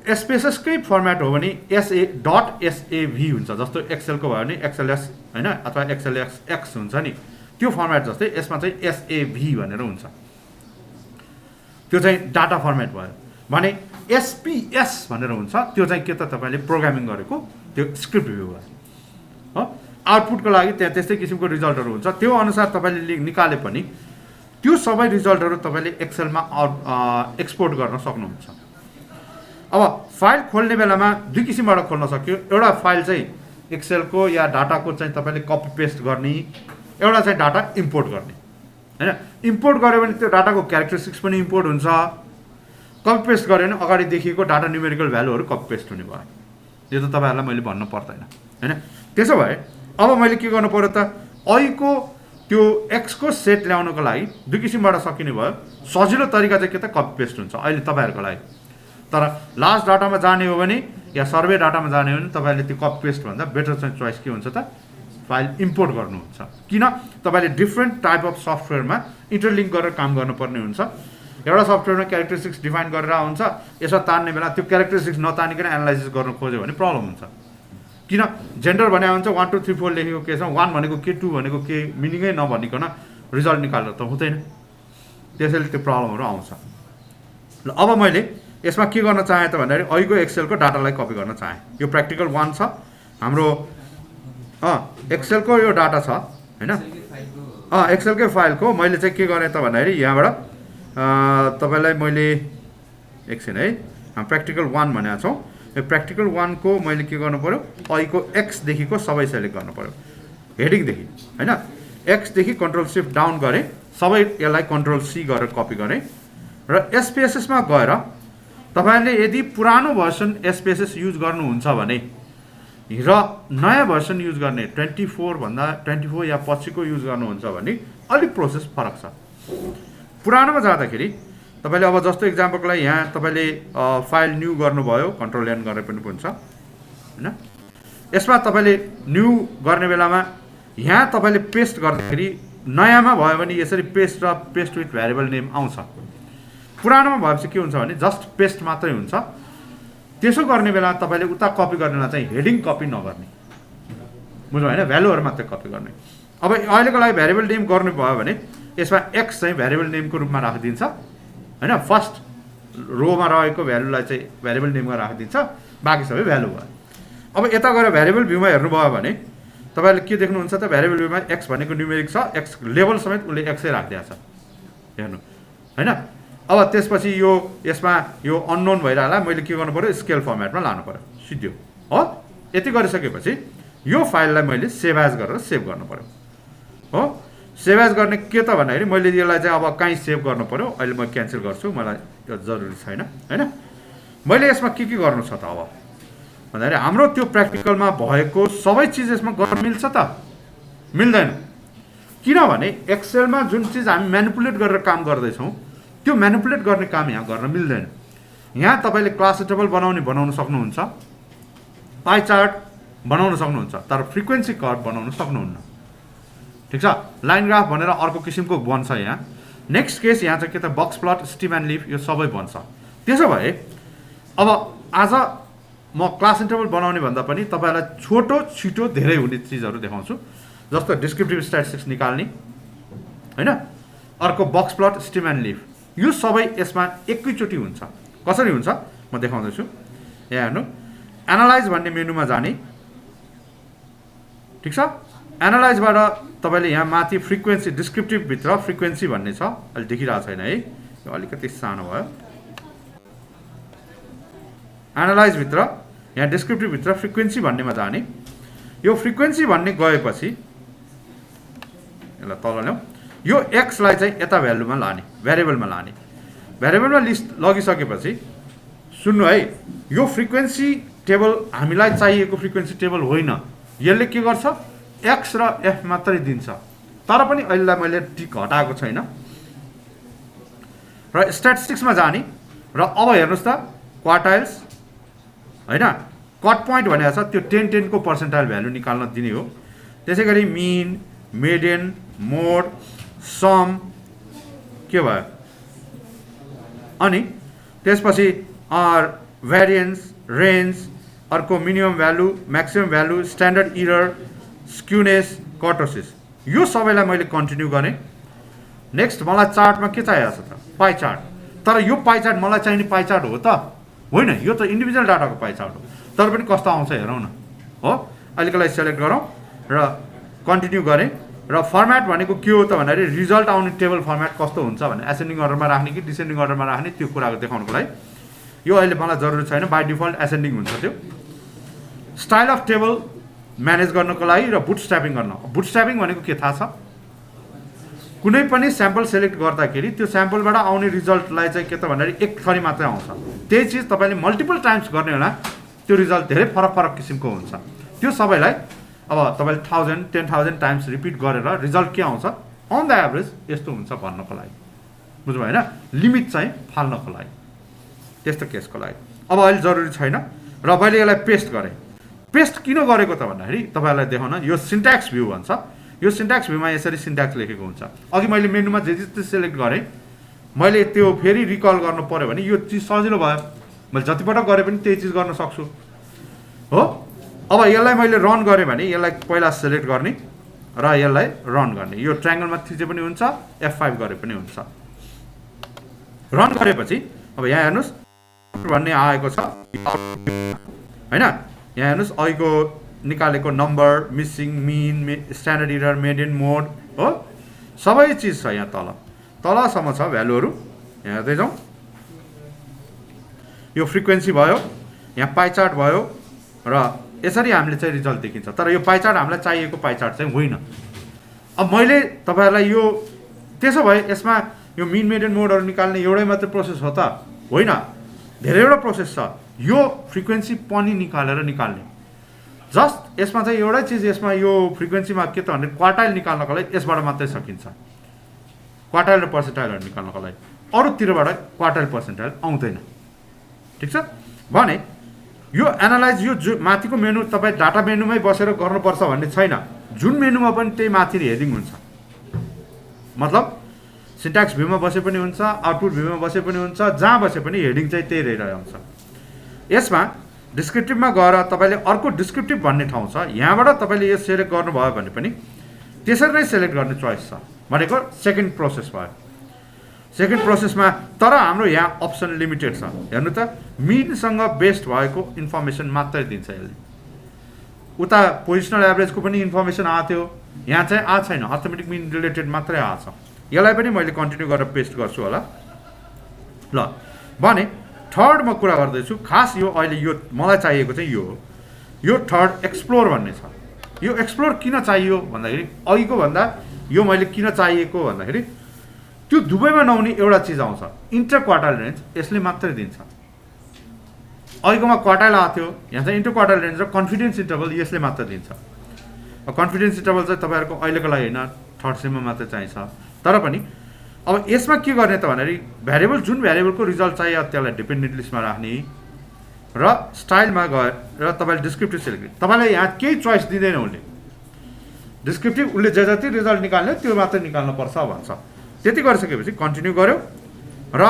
एसपेसकै फर्मेट हो भने .sav हुन्छ, जस्तो एक्सेलको भयो भने XLS होइन अथवा XLSX हुन्छ नि, त्यो फर्मेट जस्तै यसमा चाहिँ SAV भनेर हुन्छ, त्यो चाहिँ डाटा फर्मेट भयो। भने SPS भनेर हुन्छ, त्यो चाहिँ के त तपाईँले प्रोग्रामिङ गरेको त्यो स्क्रिप्ट भ्यू भयो हो। आउटपुटको लागि त्यहाँ त्यस्तै किसिमको रिजल्टहरू हुन्छ, त्यो अनुसार तपाईँले निकाले पनि त्यो सबै रिजल्टहरू तपाईँले एक्सेलमा एक्सपोर्ट गर्न सक्नुहुन्छ। अब फाइल खोल्ने बेलामा दुई किसिमबाट खोल्न सक्यो, एउटा फाइल चाहिँ एक्सेलको या डाटाको चाहिँ तपाईँले कपी पेस्ट गर्ने, एउटा चाहिँ डाटा इम्पोर्ट गर्ने हैन इम्पोर्ट गर्यो भने त्यो डाटाको क्यारेक्टरिस्टिक्स पनि इम्पोर्ट हुन्छ कपी पेस्ट गर्यो भने अगाडि देखिएको डाटा न्युमेरिकल भ्यालुहरू कपी पेस्ट हुने भयो यो त तपाईहरुलाई मैले भन्न पर्दैन हैन त्यसो भए अब मैले के गर्नु पर्यो त अहिको त्यो x को सेट ल्याउनको लागि दुई किसिमबाट सकिने भयो सजिलो तरिका चाहिँ के त कपी पेस्ट हुन्छ अहिले तपाईहरुको लागि तर लास्ट डाटामा जाने हो भने या सर्वे डाटामा जाने हो भने तपाईले त्यो कपी पेस्ट भन्दा बेटर चाहिँ चोइस के हुन्छ त फाइल इम्पोर्ट गर्नुहुन्छ किन तपाईले डिफरेन्ट टाइप अफ सफ्टवेयरमा इन्टरलिंक गरेर काम गर्नुपर्ने हुन्छ एउटा सफ्टवेयरमा क्यारेक्टरिस्टिक्स डिफाइन गरेर हुन्छ यसमा तान्ने बेला त्यो क्यारेक्टरिस्टिक्स नतानिकन एनालाइसिस गर्न खोज्यो भने प्रब्लम हुन्छ किन जेन्डर भने हुन्छ 1 2 3 4 लेखेको केसमा 1 भनेको के 2 भनेको के मिनिङै नभनिकन रिजल्ट निकालेर त हुँदैन त्यसैले त्यो प्रब्लमहरु आउँछ ल अब मैले यसमा के गर्न चाहे त भन्दाखेरि अहिको एक्सेल को डाटालाई कपी गर्न चाहे यो प्र्याक्टिकल 1 छ हाम्रो एक्सेल को यो डाटा छ हैन एक्सेल कै फाइलको मैले चाहिँ के गर्ने त भन्दाखेरि यहाँबाट तपाईलाई मैले एकछिन है हामी प्र्याक्टिकल 1 भनेका छौं यो प्र्याक्टिकल 1 को मैले के गर्नु पर्यो अहिको x देखिको सबै सेलेक्ट गर्नु पर्यो हेडिङ देखि हैन x देखि कन्ट्रोल शिफ्ट डाउन गरे सबै यसलाई कन्ट्रोल सी गरेर कपी गरे र एसपीएसएस मा गएर तपाईहरुले यदि पुरानो भर्सन एसपीएसएस युज गर्नुहुन्छ भने र नयाँ भर्सन युज गर्ने 24 भन्दा 24 या पछिको युज गर्नुहुन्छ भने अलि प्रोसेस फरक छ पुरानोमा जाँदाखेरि तपाईले अब जस्तो एक्जाम्पलको लागि यहाँ तपाईले फाइल न्यू गर्नुभयो कन्ट्रोल एन गरेर पनि हुन्छ हैन यसमा तपाईले न्यू गर्ने बेलामा यहाँ तपाईले पेस्ट गर्दाखेरि नयाँमा भयो भने यसरी पेस्ट र पेस्ट विथ भेरिएबल नेम आउँछ पुरानोमा भएपछि के हुन्छ भने जस्ट पेस्ट मात्रै हुन्छ त्यसो गर्ने बेला तपाईले उता कपी गर्नेमा चाहिँ हेडिङ कपी नगर्ने बुझ्नु हैन भ्यालुहरु मात्रै कपी गर्ने अब अहिलेको लागि भेरिएबल नेम गर्नु भयो भने यसमा x चाहिँ भेरिएबल नेमको रूपमा राखिदिन्छ हैन फर्स्ट रोमा रहेको भ्यालुलाई चाहिँ भेरिएबल नेममा राखिदिन्छ बाकी सबै भ्यालु भयो अब यता गएर भेरिएबल भ्यूमा हेर्नु भयो भने तपाईले के देख्नुहुन्छ त भेरिएबल भ्यूमा x भनेको न्युमेरिक छ x लेभल समेत उले x नै राखिदिएको छ हेर्नु हैन अब त्यसपछि यो यसमा यो अननोन भइराला मैले के गर्नु पर्यो स्केल फर्मेटमा लानु पर्यो सिध्यो हो यति गरिसकेपछि यो फाइललाई मैले सेभ एज गरेर सेभ गर्नु पर्यो हो सेभ एज गर्ने के त भन्दाखेरि मैले यसलाई चाहिँ अब कहीँ सेभ गर्नु पर्यो अहिले म क्यान्सल गर्छु मलाई यो जरुरी छैन हैन मैले यसमा के गर्नु छ त अब भन्दाखेरि हाम्रो त्यो प्र्याक्टिकलमा भएको सबै चीज यसमा गर्न मिल्छ त मिल्दैन किनभने एक्सेलमा जुन चीज हामी म्यानिपुलेट गरेर काम गर्दै छौं त्यो म्यानिपुलेट गर्ने काम यहाँ गर्न मिल्दैन यहाँ तपाईले क्लास टेबल बनाउन सक्नुहुन्छ पाई चार्ट बनाउन सक्नुहुन्छ तर फ्रिक्वेन्सी कर्व बनाउन सक्नुहुन्न ठीक छ लाइन ग्राफ भनेर अर्को किसिमको बन्छ यहाँ नेक्स्ट केस यहाँ चाहिँ के त box plot stem and leaf यो सबै बन्छ त्यसो भए अब आज म क्लास टेबल बनाउने भन्दा पनि तपाईलाई छोटो छिटो धेरै हुने चीजहरु देखाउँछु जस्तो डिस्क्रिप्टिभ स्ट्याटिस्टिक्स निकाल्ने हैन अर्को box plot stem and leaf यो सबै यसमा एकैचोटी हुन्छ कसरी हुन्छ म देखाउँदै छु यहाँ हेर्नु एनालाइज भन्ने मेनुमा जाने ठीक छ एनालाइजबाट तपाईले यहाँ माथि फ्रिक्वेन्सी डिस्क्रिप्टिभ भित्र फ्रिक्वेन्सी भन्ने छ अहिले देखिरहेको छैन है यो अलिकति सानो भयो एनालाइज भित्र यहाँ डिस्क्रिप्टिभ भित्र फ्रिक्वेन्सी भन्नेमा जाने यो फ्रिक्वेन्सी भन्ने गएपछि यसलाई तल ल्याऊ यो x लाई चाहिँ यता भ्यालुमा लाने भेरिएबलमा लाने भेरिएबलमा लिस्ट लगिसकेपछि सुन्नु है यो फ्रिक्वेन्सी टेबल हामीलाई चाहिएको फ्रिक्वेन्सी टेबल होइन यसले के गर्छ x र f मात्रै दिन्छ तर पनि अहिले मैले टिक हटाएको छैन र स्ट्याटिस्टिक्समा जाने र अब हेर्नुस् त क्वार्टाइल्स हैन कट पोइन्ट भनेको छ त्यो 10 10 को पर्सेन्टाइल भ्यालु निकाल्न दिने हो त्यसैगरी मिन मेडियन मोड सम के भयो अनि त्यसपछि भेरिएन्स रेन्ज अर्को minimum value maximum value standard error skewness kurtosis यो सबैलाई मैले कन्टिन्यू गरे नेक्स्ट मलाई चार्टमा के चाहिएको छ त पाई चार्ट तर यो पाई चार्ट मलाई चाहिने पाई चार्ट हो त होइन यो त इन्डिभिजुअल डाटाको पाई चार्ट हो तर पनि कस्तो आउँछ हेरौँ न हो अहिलेको लागि सेलेक्ट गरौँ र कन्टिन्यू गरे र फर्मेट भनेको के हो त भन्दाखेरि रिजल्ट आउने टेबल फर्मेट कस्तो हुन्छ भने एसेन्डिङ अर्डरमा राख्ने कि डिसेन्डिङ अर्डरमा राख्ने त्यो कुराको देखाउनको लागि यो अहिले मलाई जरुरी छैन बाइ डिफल्ट एसेन्डिङ हुन्छ त्यो स्टाइल अफ टेबल म्यानेज गर्नको लागि र बुटस्ट्र्यापिङ गर्न बुटस्ट्र्यापिङ भनेको के थाहा छ कुनै पनि स्याम्पल सेलेक्ट गर्दाखेरि त्यो स्याम्पलबाट आउने रिजल्टलाई चाहिँ के त भन्दाखेरि एक थरी मात्रै आउँछ। त्यही चिज तपाईँले मल्टिपल टाइम्स गर्ने होला त्यो रिजल्ट धेरै फरक फरक किसिमको हुन्छ। त्यो सबैलाई अब तपाईँले 1000 10,000 टाइम्स रिपिट गरेर रिजल्ट के आउँछ अन द एभरेज यस्तो हुन्छ भन्नको लागि, बुझ्नुभयो होइन? लिमिट चाहिँ फाल्नको लागि, त्यस्तो केसको लागि अब अहिले जरुरी छैन। र मैले यसलाई पेस्ट गरेँ। पेस्ट किन गरेको त भन्दाखेरि तपाईँहरूलाई देखाउन, यो सिन्ट्याक्स भ्यू भन्छ। यो सिन्ट्याक्स भ्यूमा यसरी सिन्ट्याक्स लेखेको हुन्छ। अघि मैले मेनुमा जे जे सेलेक्ट गरेँ मैले त्यो फेरि रिकल गर्नु पऱ्यो भने यो चिज सजिलो भयो, मैले जतिपटक गरेँ पनि त्यही चिज गर्न सक्छु हो। अब यसलाई मैले रन गरेँ भने यसलाई पहिला सेलेक्ट गर्ने र यसलाई रन गर्ने, यो ट्रायङ्गलमा थिचे पनि हुन्छ, F5 गरे पनि हुन्छ। रन गरेपछि अब यहाँ हेर्नुहोस् भन्ने आएको छ होइन। यहाँ हेर्नुहोस् अहिलेको निकालेको number, missing, mean, standard error, median mode हो, सबै चिज छ यहाँ तलसम्म छ भ्यालुहरू। यहाँ हेर्दै जाउँ, यो फ्रिक्वेन्सी भयो, यहाँ पाइ चार्ट भयो र यसरी हामीले चाहिँ रिजल्ट देखिन्छ। तर यो पाइ चार्ट हामीलाई चाहिएको पाइ चार्ट चाहिँ होइन। अब मैले तपाईँहरूलाई यो त्यसो भए यसमा यो मिन मेडियन मोडहरू निकाल्ने एउटै मात्रै प्रोसेस हो त होइन, धेरैवटा प्रोसेस छ। यो फ्रिक्वेन्सी पनि निकालेर निकाल्ने जस्ट यसमा चाहिँ एउटै चिज, यसमा यो फ्रिक्वेन्सीमा के त भने क्वार्टाइल निकाल्नको लागि यसबाट मात्रै सकिन्छ, क्वार्टाइल र पर्सेन्टाइलहरू निकाल्नको लागि। अरूतिरबाट क्वार्टाइल पर्सेन्टाइल आउँदैन, ठिक छ भने यो एनालाइज यो माथिको मेनु तपाईँ डाटा मेनुमै बसेर गर्नुपर्छ भन्ने छैन। जुन मेनुमा पनि त्यही माथि हेडिङ हुन्छ, मतलब सिन्ट्याक्स भ्यूमा बसे पनि हुन्छ, आउटपुट भ्यूमा बसे पनि हुन्छ, जहाँ बसे पनि हेडिङ चाहिँ त्यही रहिरहेको हुन्छ। यसमा डिस्क्रिप्टिभमा गएर तपाईँले अर्को डिस्क्रिप्टिभ भन्ने ठाउँ छ, यहाँबाट तपाईँले यो सेलेक्ट गर्नुभयो भने पनि त्यसरी नै सेलेक्ट गर्ने चोइस छ, भनेको सेकेन्ड प्रोसेस भयो। सेकेन्ड प्रोसेसमा तर हाम्रो यहाँ अप्सन लिमिटेड छ। हेर्नु त मिनसँग बेस्ड भएको इन्फर्मेसन मात्रै दिन्छ यसले। उता पोजिसनल एभरेजको पनि इन्फर्मेसन आएको थियो, यहाँ चाहिँ आएको छैन, अर्थमेटिक मिन रिलेटेड मात्रै आएको छ। यसलाई पनि मैले कन्टिन्यू गरेर पेस्ट गर्छु होला। ल भने थर्डमा कुरा गर्दैछु, खास यो अहिले यो मलाई चाहिएको चाहिँ यो हो। यो थर्ड एक्सप्लोर भन्ने छ। यो एक्सप्लोर किन चाहियो भन्दाखेरि अघिको भन्दा यो मैले किन चाहिएको भन्दाखेरि त्यो दुवैमा नहुने एउटा चिज आउँछ, इन्टर क्वार्टाइल रेन्ज, यसले मात्रै दिन्छ। अघिकोमा क्वार्टाइल आएको थियो, यहाँ चाहिँ इन्टर क्वार्टाइल रेन्ज र कन्फिडेन्स इन्टरभल यसले मात्र दिन्छ। कन्फिडेन्स इन्टरभल चाहिँ तपाईँहरूको अहिलेको लागि होइन, थर्ड सेममा मात्रै चाहिन्छ। तर पनि अब यसमा के गर्ने त भन्दाखेरि भ्यारिएबल, जुन भ्यारिएबलको रिजल्ट चाहियो त्यसलाई डिपेन्डेन्ट लिस्टमा राख्ने र स्टाइलमा गएर र तपाईँले डिस्क्रिप्टिभ सेलेक्ट, तपाईँलाई यहाँ केही चोइस दिँदैन उसले। डिस्क्रिप्टिभ उसले जे जति रिजल्ट निकाल्ने त्यो मात्रै निकाल्नुपर्छ भन्छ। त्यति गरिसकेपछि कन्टिन्यू गर्यो र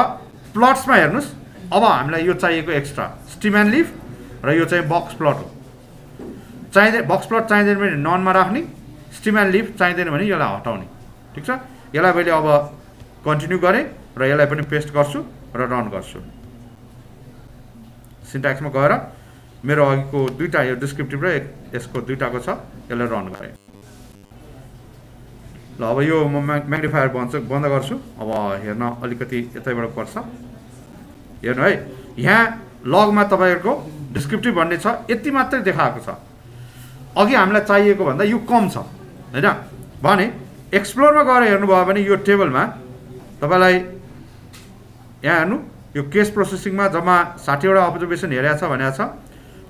प्लट्समा हेर्नुहोस्, अब हामीलाई यो चाहिएको एक्स्ट्रा स्टिम एन्ड लिफ र यो चाहिँ बक्स प्लट हो। चाहिँदैन बक्स प्लट चाहिँदैन भने ननमा राख्ने, स्टिम एन्ड लिफ चाहिँदैन भने यसलाई हटाउने, ठिक छ। यसलाई मैले अब कन्टिन्यू गरेँ र यसलाई पनि पेस्ट गर्छु र रन गर्छु। सिन्ट्याक्समा गएर मेरो अघिको दुईवटा यो डिस्क्रिप्टिभ र यसको दुईवटाको छ, यसलाई रन गरेँ। ल अब यो म म्याग्निफायर बन्द गर्छु। अब हेर्न अलिकति यतैबाट पर्छ, हेर्नु है। यहाँ लगमा तपाईँहरूको डिस्क्रिप्टिभ भन्ने छ, यति मात्रै देखाएको छ। अघि हामीलाई चाहिएको भन्दा यो कम छ होइन। भने एक्सप्लोरमा गएर हेर्नुभयो भने यो टेबलमा तपाईँलाई यहाँ हेर्नु, यो केस प्रोसेसिङमा जम्मा 60वटा अब्जर्भेसन हेरेको छ भनेको छ।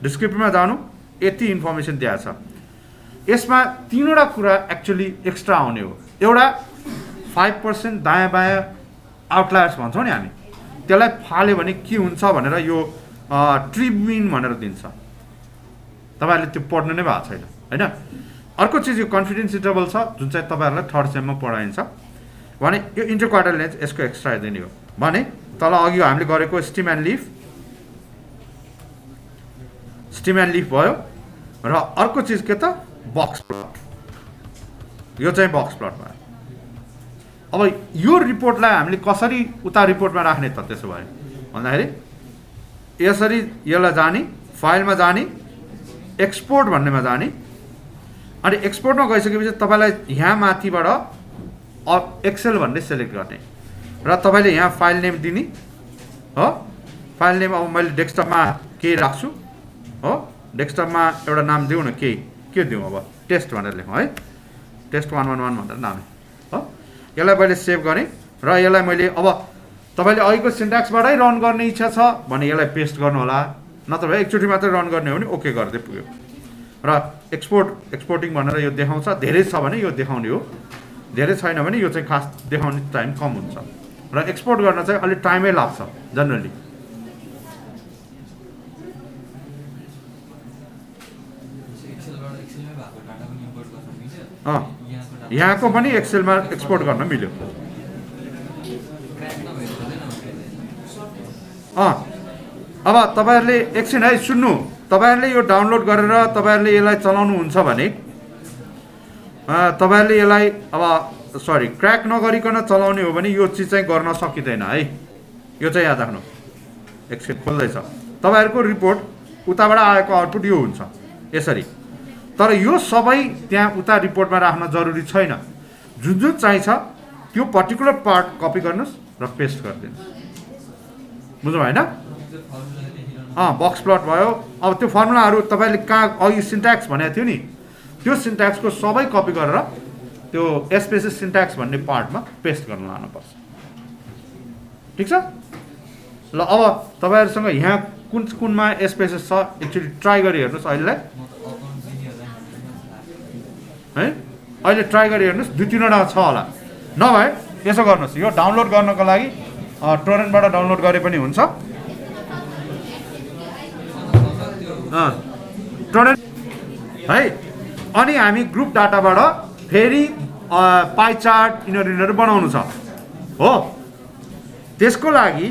डिस्क्रिप्टिभमा जानु, यति इन्फर्मेसन दिएको छ। यसमा तीनवटा कुरा एक्चुअली एक्स्ट्रा आउने हो। एउटा 5% दायाँ बायाँ आउटलायर्स भन्छौँ नि हामी, त्यसलाई फाल्यो भने के हुन्छ भनेर यो ट्रिमिन भनेर दिन्छ। तपाईँहरूले त्यो पढ्नु नै भएको छैन होइन। अर्को चिज यो कन्फिडेन्स इन्टरभल छ, जुन चाहिँ तपाईँहरूलाई थर्ड सेममा पढाइन्छ। भने यो इन्टर क्वार्टर रेन्ज यसको एक्स्ट्रा दिने हो। भने तल अघि हामीले गरेको स्टिम एन्ड लिफ भयो र अर्को चिज के त बक्स प्लट, यो चाहिँ बक्स प्लट भयो। अब यो रिपोर्टलाई हामीले कसरी उता रिपोर्टमा राख्ने त त्यसो भए भन्दाखेरि यसरी यसलाई जाने, फाइलमा जाने, एक्सपोर्ट भन्नेमा जाने, अनि एक्सपोर्टमा गइसकेपछि तपाईँलाई यहाँ माथिबाट एक्सेल भन्ने सेलेक्ट गर्ने र तपाईँले यहाँ फाइल नेम दिने हो। फाइल नेम अब मैले डेस्कटपमा केही राख्छु हो, डेस्कटपमा एउटा नाम दिउँ न, के दिउँ अब टेस्ट भनेर लेखौँ है, टेस्ट 111 भनेर नाम हो। यसलाई मैले सेभ गरेँ र यसलाई मैले अब तपाईँले अहिलेको सिन्ट्याक्सबाटै रन गर्ने इच्छा छ भने यसलाई पेस्ट गर्नु होला, नत्र भए एकचोटि मात्रै रन गर्ने हो भने ओके गर्दै पुग्यो। र एक्सपोर्टिङ भनेर यो देखाउँछ, धेरै छ भने यो देखाउने हो, धेरै छैन भने यो चाहिँ खास देखाउने टाइम कम हुन्छ र एक्सपोर्ट गर्न चाहिँ अलिक टाइमै लाग्छ जनरली। यहाँको पनि एक्सेलमा एक्सपोर्ट गर्न मिल्यो। अब तपाईँहरूले एकछिन है सुन्नु, तपाईँहरूले यो डाउनलोड गरेर तपाईँहरूले यसलाई चलाउनुहुन्छ भने तपाईँहरूले यसलाई अब क्र्याक नगरिकन चलाउने हो भने यो चिज चाहिँ गर्न सकिँदैन है, यो चाहिँ याद राख्नु। एकछिन खोल्दैछ, तपाईँहरूको रिपोर्ट उताबाट आएको आउटपुट यो हुन्छ यसरी, तर यो सबै त्यहाँ उता रिपोर्टमा राख्न जरुरी छैन। जुन जुन चाहिन्छ त्यो पर्टिकुलर पार्ट कपी गर्नुहोस् र पेस्ट गरिदिनुहोस्, बुझ्नु भएन? बक्स प्लट भयो। अब त्यो फर्मुलाहरू तपाईँले कहाँ अघि सिन्ट्याक्स भनेको थियो नि, त्यो सिन्ट्याक्सको सबै कपी गरेर त्यो एसपेसिस सिन्ट्याक्स भन्ने पार्टमा पेस्ट गर्न लानुपर्छ। ठिक छ? ल अब तपाईँहरूसँग यहाँ कुन कुनमा एसपेसिस छ एकचोटि ट्राई गरी हेर्नुहोस् अहिलेलाई है, अहिले ट्राई गरी हेर्नुहोस्, 2-3वटा छ होला। नभए यसो गर्नुहोस्, यो डाउनलोड गर्नको लागि टोरेन्टबाट डाउनलोड गरे पनि हुन्छ। टोरेन्ट है, अनि हामी ग्रुप डाटाबाट फेरि पाइ चार्ट यिनीहरू बनाउनु छ हो। त्यसको लागि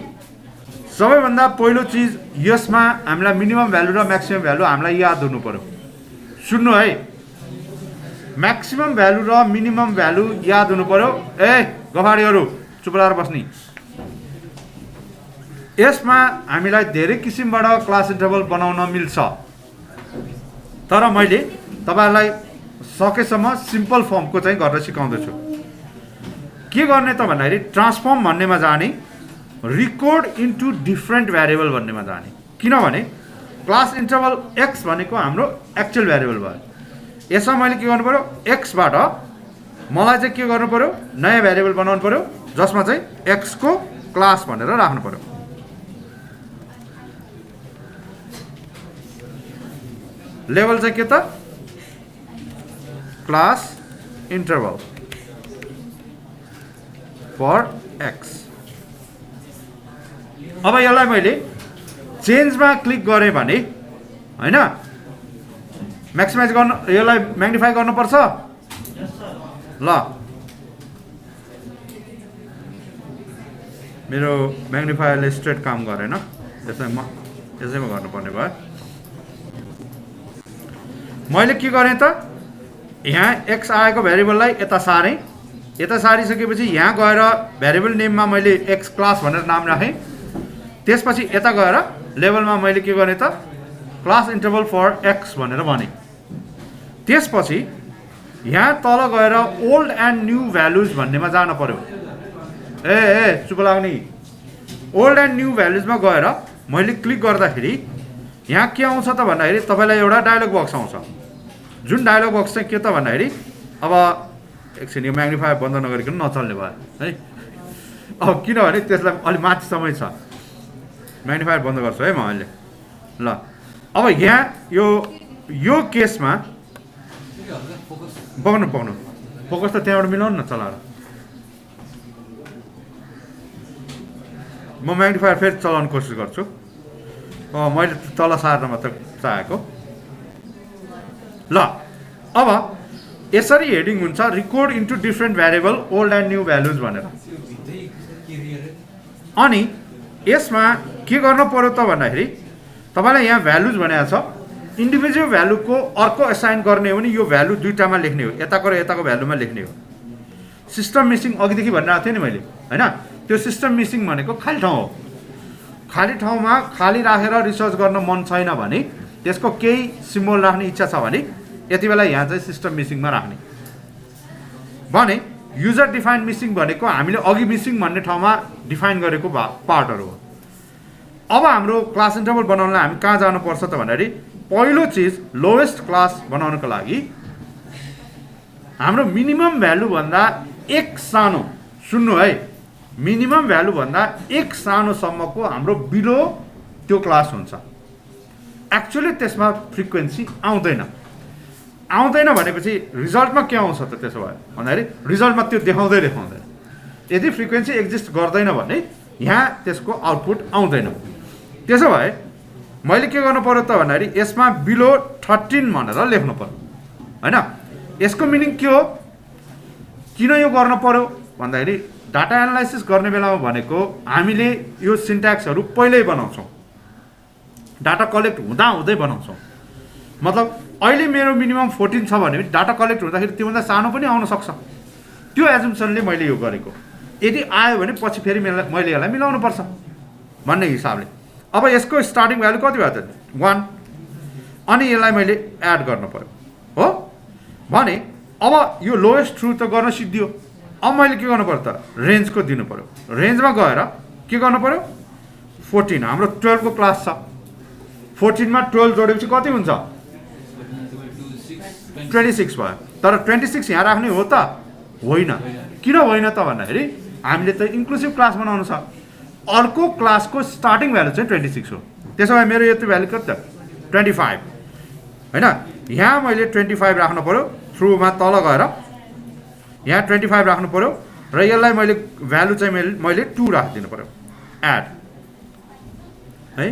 सबैभन्दा पहिलो चिज यसमा हामीलाई मिनिमम भ्यालु र म्याक्सिमम भ्यालु हामीलाई याद हुनु पर्यो। सुन्नु है, म्याक्सिमम भ्यालु र मिनिमम भ्यालु याद हुनु पर्यो। गफाडीहरू चुप लाएर बस्ने। यसमा हामीलाई धेरै किसिमबाट क्लास इन्टरभल बनाउन मिल्छ, तर मैले तपाईँहरूलाई सकेसम्म सिम्पल फर्मको चाहिँ गर्न सिकाउँदैछु। के गर्ने त भन्दाखेरि ट्रान्सफर्म भन्नेमा जाने, रिकर्ड इन्टु डिफ्रेन्ट भ्यारिएबल भन्नेमा जाने। किनभने क्लास इन्टरभल एक्स भनेको हाम्रो एक्चुअल भ्यारिएबल भयो। यसमा मैले के गर्नु पर्यो, एक्सबाट मलाई चाहिँ के गर्नु पर्यो, नयाँ भ्यारिएबल बनाउनु पर्यो जसमा चाहिँ एक्सको क्लास भनेर राख्नु पर्यो। लेभल चाहिँ के त, क्लास इन्टरभल फर एक्स। अब यसलाई मैले चेन्जमा क्लिक गरेँ भने होइन, म्याक्सिमाइज गर्नु, यसलाई म्याग्निफाई गर्नुपर्छ। ल मेरो म्याग्निफायरले स्ट्रेट काम गरेन, यसैमा गर्नुपर्ने भयो। मैले के गरेँ त, यहाँ एक्स आएको भ्यारिएबललाई यता सारेँ, यता सारिसकेपछि यहाँ गएर भ्यारिएबल नेममा मैले एक्स क्लास भनेर नाम राखेँ। त्यसपछि यता गएर लेभलमा मैले के गरेँ त, क्लास इन्टरभल फर एक्स भनेर भनेँ। त्यसपछि यहाँ तल गएर ओल्ड एन्ड न्यू भ्यालुज भन्नेमा जान पर्यो। चुप लाग्ने। ओल्ड एन्ड न्यू भ्यालुजमा गएर मैले क्लिक गर्दाखेरि यहाँ के आउँछ त भन्दाखेरि तपाईँलाई एउटा डायलग बक्स आउँछ। जुन डायलग बक्स चाहिँ के त भन्दाखेरि, अब एकछिन यो म्याग्निफायर बन्द नगरिकन नचल्ने भयो है, अब किनभने त्यसलाई अलिक माथि समय छ। म्याग्निफायर बन्द गर्छु है म अहिले। ल अब यहाँ यो केसमा पाउनु फोकस त त्यहाँबाट मिलाउनु न चलाएर। म म्याग्निफायर फेरि चलाउने कोसिस गर्छु। मैले तल सार्न मात्र चाहेको। ल अब यसरी हेडिङ हुन्छ, record into different variable old and new values भनेर। अनि यसमा के गर्नु पर्यो त भन्दाखेरि तपाईँलाई यहाँ भ्यालुज भनेको छ, इन्डिभिजुअल भ्यालुको अर्को एसाइन गर्ने हो भने यो भ्यालु दुईटामा लेख्ने हो, यताको र यताको भ्यालुमा लेख्ने हो। सिस्टम मिसिङ अघिदेखि भनिरहेको थिएँ नि मैले होइन, त्यो सिस्टम मिसिङ भनेको खाली ठाउँ हो। खाली ठाउँमा खाली राखेर रिसर्च गर्न मन छैन भने, त्यसको केही सिम्बल राख्ने इच्छा छ भने यति बेला यहाँ चाहिँ सिस्टम मिसिङमा राख्ने भने। युजर डिफाइन मिसिङ भनेको हामीले अघि मिसिङ भन्ने ठाउँमा डिफाइन गरेको पार्टहरू हो। अब हाम्रो क्लास इन्टरभल बनाउनलाई हामी कहाँ जानुपर्छ त भन्दाखेरि, पहिलो चिज लोएस्ट क्लास बनाउनको लागि हाम्रो मिनिमम भ्यालु भन्दा एक सानो सुन्नु है मिनिमम भ्यालु भन्दा एक सानोसम्मको हाम्रो बिलो त्यो क्लास हुन्छ एक्चुअली त्यसमा फ्रिक्वेन्सी आउँदैन भनेपछि रिजल्टमा के आउँछ त त्यसो भए भन्दाखेरि रिजल्टमा त्यो देखाउँदैन यदि फ्रिक्वेन्सी एक्जिस्ट गर्दैन भने यहाँ त्यसको आउटपुट आउँदैन त्यसो भए मैले के गर्नु पर्यो त भन्दाखेरि यसमा बिलो 13 भनेर लेख्नु पर्यो हैन यसको मिनिङ के हो किन यो गर्न पर्यो भन्दाखेरि डाटा एनालाइसिस गर्ने बेलामा भनेको हामीले यो सिन्ट्याक्सहरू पहिल्यै बनाउँछौँ डाटा कलेक्ट हुँदै बनाउँछौँ मतलब अहिले मेरो मिनिमम 14 छ भने डाटा कलेक्ट हुँदाखेरि त्योभन्दा सानो पनि आउन सक्छ त्यो एजुम्सनले मैले यो गरेको यदि आयो भने पछि फेरि मैले यसलाई मिलाउनु पर्छ भन्ने हिसाबले अब यसको स्टार्टिङ भ्यालु कति भयो त 1 अनि यसलाई मैले एड गर्न पर्यो हो भने अब यो लोएस्ट ट्रु त गर्न सिद्धियो अब मैले के गर्नु पर्यो त रेन्जको दिनु पर्यो रेन्जमा गएर के गर्नु पर्यो 14 हाम्रो 12 को क्लास छ 14 मा 12 जोडेपछि कति हुन्छ 26 भयो तर 26 यहाँ राख्ने हो त होइन किन होइन त भन्दाखेरि हामीले त इन्क्लुसिभ क्लास बनाउनु छ अर्को क्लासको स्टार्टिङ भ्यालु चाहिँ 26 हो त्यसो भए मेरो यति भ्यालु कति त 25 हैन यहाँ मैले 25 राख्नु पर्यो थ्रुमा तल गएर यहाँ 25 राख्नु पर्यो र यसलाई मैले भ्यालु चाहिँ मैले 2 राखिदिनु पर्यो एड है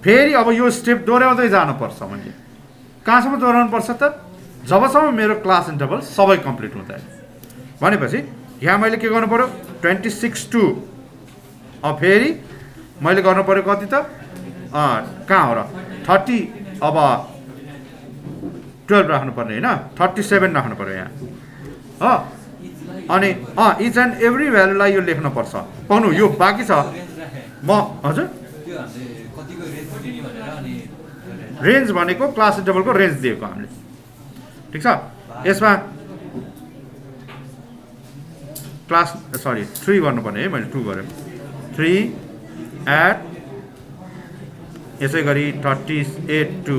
फेरि अब यो स्टेप दोहोऱ्याउँदै जानुपर्छ मैले कहाँसम्म दोहोऱ्याउनु पर्छ त जबसम्म मेरो क्लास इन्टरभल सबै कम्प्लिट हुँदैन भनेपछि यहाँ मैले के गर्नु पर्यो 26 टु अब फेरि मैले गर्नु पर्यो कति त कहाँ हो र 30 अब 12 राख्नु पर्ने हैन 37 राख्नु पर्यो यहाँ हो अनि इच एन्ड एभ्री भ्यालुलाई यो लेख्न पर्छ पाउनु यो बाँकी छ म हजुर रेन्ज भनेको क्लास इन्टरभलको रेन्ज दिएको हामीले ठीक छ यसमा क्लास 3 गर्नुपर्ने है मैले 2 गरेँ 3 एड यसै गरी 38 टु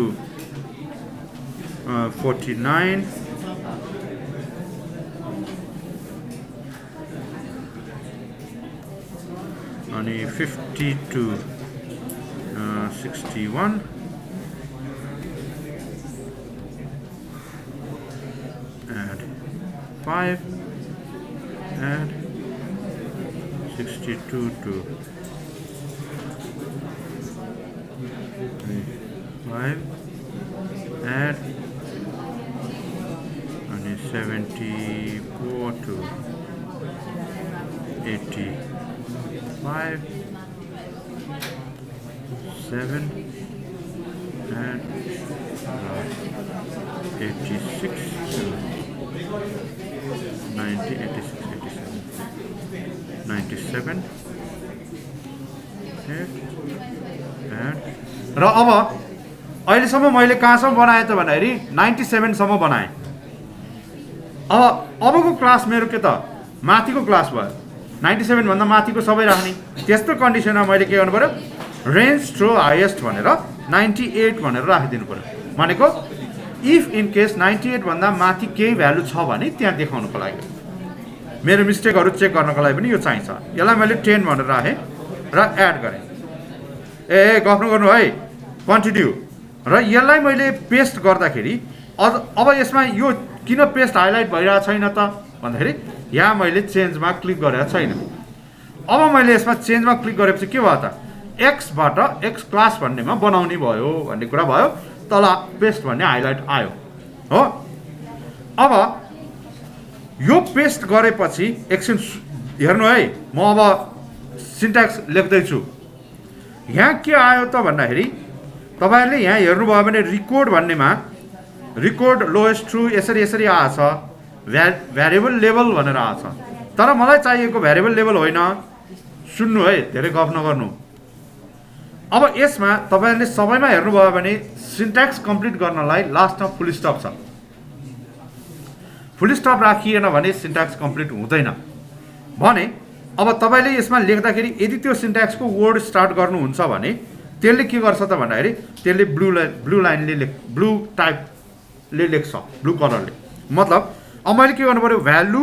49 अनि 50 to 61 and 5 and 62 to 5 and 74 to 85 7 and 86 to 90 86 97 र अब अहिलेसम्म मैले कहाँसम्म बनाएँ त भन्दाखेरि 97 सम्म बनाएँ अबको क्लास मेरो के त माथिको क्लास भयो 97 भन्दा माथिको सबै राख्ने त्यस्तो कन्डिसनमा मैले के गर्नु पर्यो रेन्ज टु हाइएस्ट भनेर 98 भनेर राखिदिनु पर्यो भनेको इफ इन केस 98 भन्दा माथि केही भ्यालु छ भने त्यहाँ देखाउनको लागि मेरो मिस्टेकहरू चेक गर्नको लागि पनि यो चाहिन्छ यसलाई मैले 10 भनेर राखेँ र एड गरेँ गफ गर्नु है कन्टिन्यू र यसलाई मैले पेस्ट गर्दाखेरि अब यसमा यो किन पेस्ट हाइलाइट भइरहेको छैन त भन्दाखेरि यहाँ मैले चेन्जमा क्लिक गरेको छैन अब मैले यसमा चेन्जमा क्लिक गरेपछि के भयो त एक्सबाट एक्स क्लास भन्नेमा बनाउने भयो भन्ने कुरा भयो तल पेस्ट भन्ने हाइलाइट आयो हो अब यो पेस्ट गरेपछि एकछिन हेर्नु है म अब सिन्ट्याक्स लेख्दैछु यहाँ के आयो त भन्दाखेरि तपाईहरुले यहाँ हेर्नुभयो भने रिकॉर्ड भन्नेमा रिकॉर्ड लोएस्ट ट्रु यसरी आछ भ्यारिएबल लेभल भनेर आछ तर मलाई चाहिएको भ्यारिएबल लेभल होइन सुन्नु है धेरै गफ नगर्नु अब यसमा तपाईहरुले सबैमा हेर्नुभयो भने सिन्ट्याक्स कम्प्लिट गर्नलाई लास्टमा फुल स्टप छ फुल स्टप राखिएन भने सिन्ट्याक्स कम्प्लिट हुँदैन भने अब तपाईले यसमा लेख्दाखेरि यदि त्यो सिन्ट्याक्सको वर्ड स्टार्ट गर्नुहुन्छ भने त्यसले के गर्छ त भन्दाखेरि त्यसले ब्लू लाइनले ब्लू टाइपले लेख्छ ब्लू कलरले मतलब अब मैले के गर्नु पर्यो भ्यालु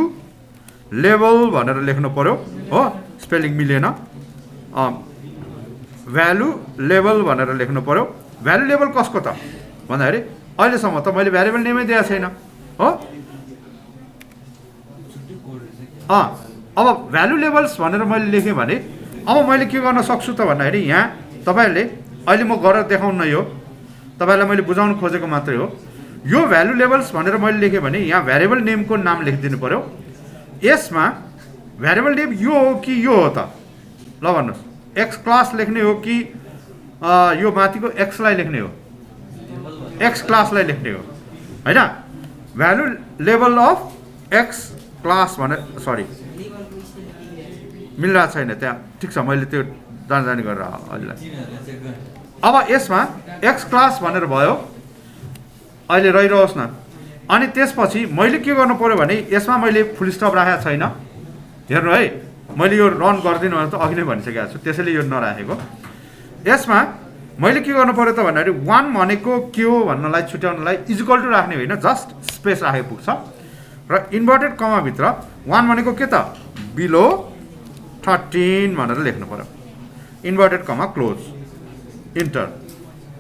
लेभल भनेर लेख्नु पर्यो हो, स्पेलिङ मिलेन। भ्यालु लेभल भनेर लेख्नु पर्यो। भ्यालु लेभल कसको त भन्दाखेरि अहिलेसम्म त मैले भ्यारिएबल नेमै दिएको छैन हो। अब भ्यालु लेभल्स भनेर मैले लेखेँ भने अब मैले के गर्न सक्छु त भन्दाखेरि यहाँ तपाईँहरूले अहिले म गरेर देखाउन यो तपाईँलाई मैले बुझाउनु खोजेको मात्रै हो। यो भ्यालु लेभल्स भनेर मैले लेखेँ भने यहाँ भ्यारिएबल नेमको नाम लेखिदिनु पर्यो। यसमा भ्यारिएबल नेम यो हो कि यो हो त, ल भन्नुहोस्, एक्स क्लास लेख्ने हो कि यो माथिको एक्सलाई लेख्ने हो, एक्स क्लासलाई लेख्ने हो होइन। Value level of x class भनेर सरी मिलिरहेको छैन त्यहाँ, ठिक छ मैले त्यो जानजानी गरेर अहिले। अब यसमा एक्स क्लास भनेर भयो, अहिले रहिरहोस् न। अनि त्यसपछि मैले के गर्नु पर्यो भने यसमा मैले फुल स्टप राखेको छैन, हेर्नु है, मैले यो रन गर्दिनँ भनेर त अघि नै भनिसकेको छु, त्यसैले यो नराखेको। यसमा मैले के गर्नु पर्यो त भन्दाखेरि 1 भनेको के हो भन्नलाई छुट्याउनलाई इक्वल टु राख्ने होइन, जस्ट स्पेस राखे पुग्छ। र इन्भर्टेड कमाभित्र 1 भनेको के त बिलो 13 भनेर लेख्नु पर्यो, इन्भर्टेड कमा क्लोज, इन्टर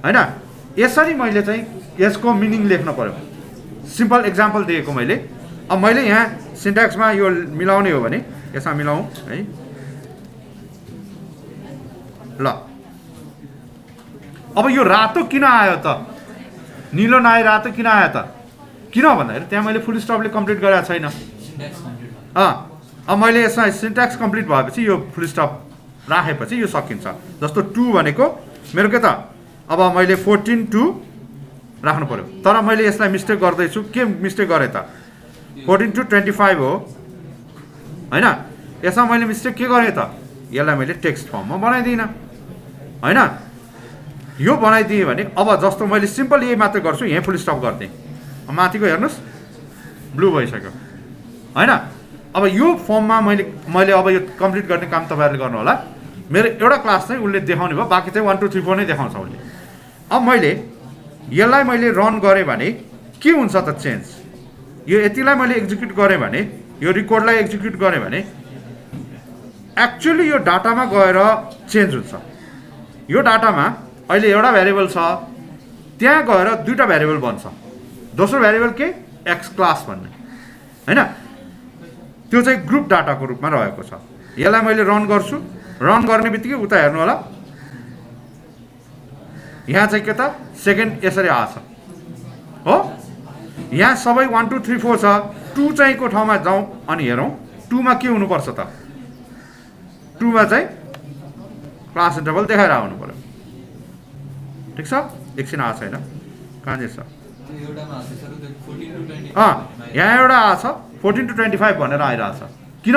होइन। यसरी मैले चाहिँ यसको मिनिङ लेख्नु पर्यो। सिम्पल एक्जाम्पल दिएको मैले। अब मैले यहाँ सिन्ट्याक्समा यो मिलाउने हो भने यसमा मिलाउँ है, ल। अब यो रातो किन आयो त, निलो नआए रातो किन आयो त, किन भन्दाखेरि त्यहाँ मैले फुल स्टपले कम्प्लिट गरेको छैन। अब मैले यसमा सिन्ट्याक्स कम्प्लिट भएपछि यो फुल स्टप राखेपछि यो सकिन्छ। जस्तो 2 भनेको मेरो के त, अब मैले 14 to राख्नु पर्यो, तर मैले यसलाई मिस्टेक गर्दैछु। के मिस्टेक गरेँ त, 14 to 25 हो होइन। यसमा मैले मिस्टेक के गरेँ त, यसलाई मैले टेक्स्ट फर्ममा बनाइदिइनँ होइन। यो बनाइदिएँ भने अब जस्तो मैले सिम्पल यही मात्रै गर्छु, यहीँ फुल स्टप गरिदिएँ, माथिको हेर्नुहोस् ब्लू भइसक्यो होइन। अब यो फर्ममा मैले अब यो कम्प्लिट गर्ने काम तपाईँहरूले गर्नु होला। मेरो एउटा क्लास चाहिँ उसले देखाउने भयो, बाँकी चाहिँ 1 2 3 4 नै देखाउँछ उसले। अब मैले यसलाई मैले रन गरेँ भने के हुन्छ त चेन्ज, यो यतिलाई मैले एक्जिक्युट गरेँ भने, यो रेकर्डलाई एक्जिक्युट गरेँ भने एक्चुअली यो डाटामा गएर चेन्ज हुन्छ। यो डाटामा अहिले एउटा भ्यारिएबल छ, त्यहाँ गएर दुईवटा भ्यारिएबल बन्छ। दोस्रो भ्यारिएबल के, एक्स क्लास भन्ने होइन, त्यो चाहिँ ग्रुप डाटाको रूपमा रहेको छ। यसलाई मैले रन गर्छु, रन गर्ने बित्तिकै उता हेर्नु होला, यहाँ चाहिँ के त सेकेन्ड यसरी आछ हो। यहाँ सबै 1 2 3 4 छ, 2 चाहिँ को ठाउँमा जाउँ अनि हेरौँ 2 मा के हुनुपर्छ त, 2 मा चाहिँ क्लास इन्टरभल देखाएर आउनु पर्यो। ठिक छ, एकछिन आएको छैन, कहाँ चाहिँ छ, यहाँ एउटा आछ 14 to 25 भनेर आइरहेछ। किन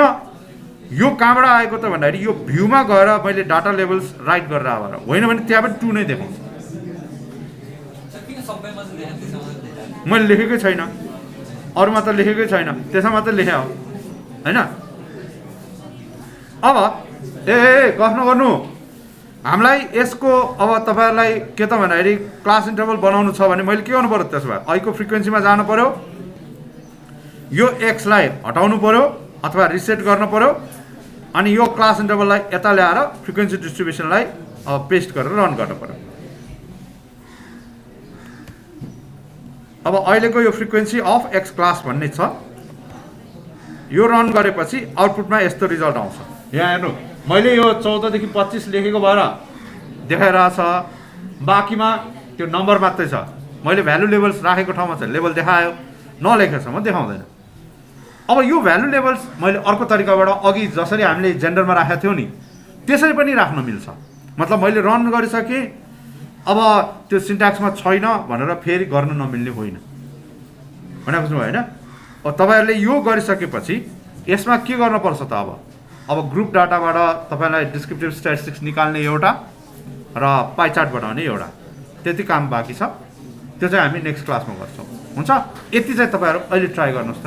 यो कहाँबाट आएको त भन्दाखेरि यो भ्यूमा गएर मैले डाटा लेभल्स राइट गरेर आएर, होइन भने त्यहाँ पनि 2 नै देखाउँछ। मैले लेखेकै छैन, अरूमा त लेखेकै छैन, त्यसमा मात्रै लेखे हो होइन। अब कस नगर्नु, हामीलाई यसको अब तपाईँहरूलाई के त भन्दाखेरि क्लास इन्टरभल बनाउनु छ भने मैले के गर्नु पर्यो, त्यसो भए अहिलेको फ्रिक्वेन्सीमा जानु पर्यो, यो एक्सलाई हटाउनु पर्यो अथवा रिसेट गर्नु पर्यो, अनि यो क्लास इन्टरभललाई यता ल्याएर फ्रिक्वेन्सी डिस्ट्रिब्युसनलाई पेस्ट गरेर रन गर्नु पर्यो। अब अहिलेको यो फ्रिक्वेन्सी अफ एक्स क्लास भन्ने छ, यो रन गरेपछि आउटपुटमा यस्तो रिजल्ट आउँछ। यहाँ हेर्नु, मैले यो 14 देखि 25 लेखेको भएर देखाइरहेछ, बाँकीमा त्यो नम्बर मात्रै छ। मैले भ्यालु लेभल्स राखेको ठाउँमा चाहिँ लेभल देखायो, नलेखेसम्म देखाउँदैन। अब यो भ्यालु लेभल्स मैले अर्को तरिकाबाट अघि जसरी हामीले जेन्डरमा राखेको थियौँ नि त्यसरी पनि राख्न मिल्छ। मतलब मैले रन गरिसकेँ, अब त्यो सिन्ट्याक्समा छैन भनेर फेरि गर्न नमिल्ने होइन भने बुझ्नु होइन। अब तपाईँहरूले यो गरिसकेपछि यसमा के गर्नुपर्छ त, अब ग्रुप डाटाबाट तपाईँलाई डिस्क्रिप्टिभ स्ट्याटिस्टिक्स निकाल्ने एउटा र पाइ चार्ट बनाउने एउटा, त्यति काम बाँकी छ। त्यो चाहिँ हामी नेक्स्ट क्लासमा गर्छौँ। हुन्छ, यति चाहिँ तपाईँहरू अहिले ट्राई गर्नुहोस् त।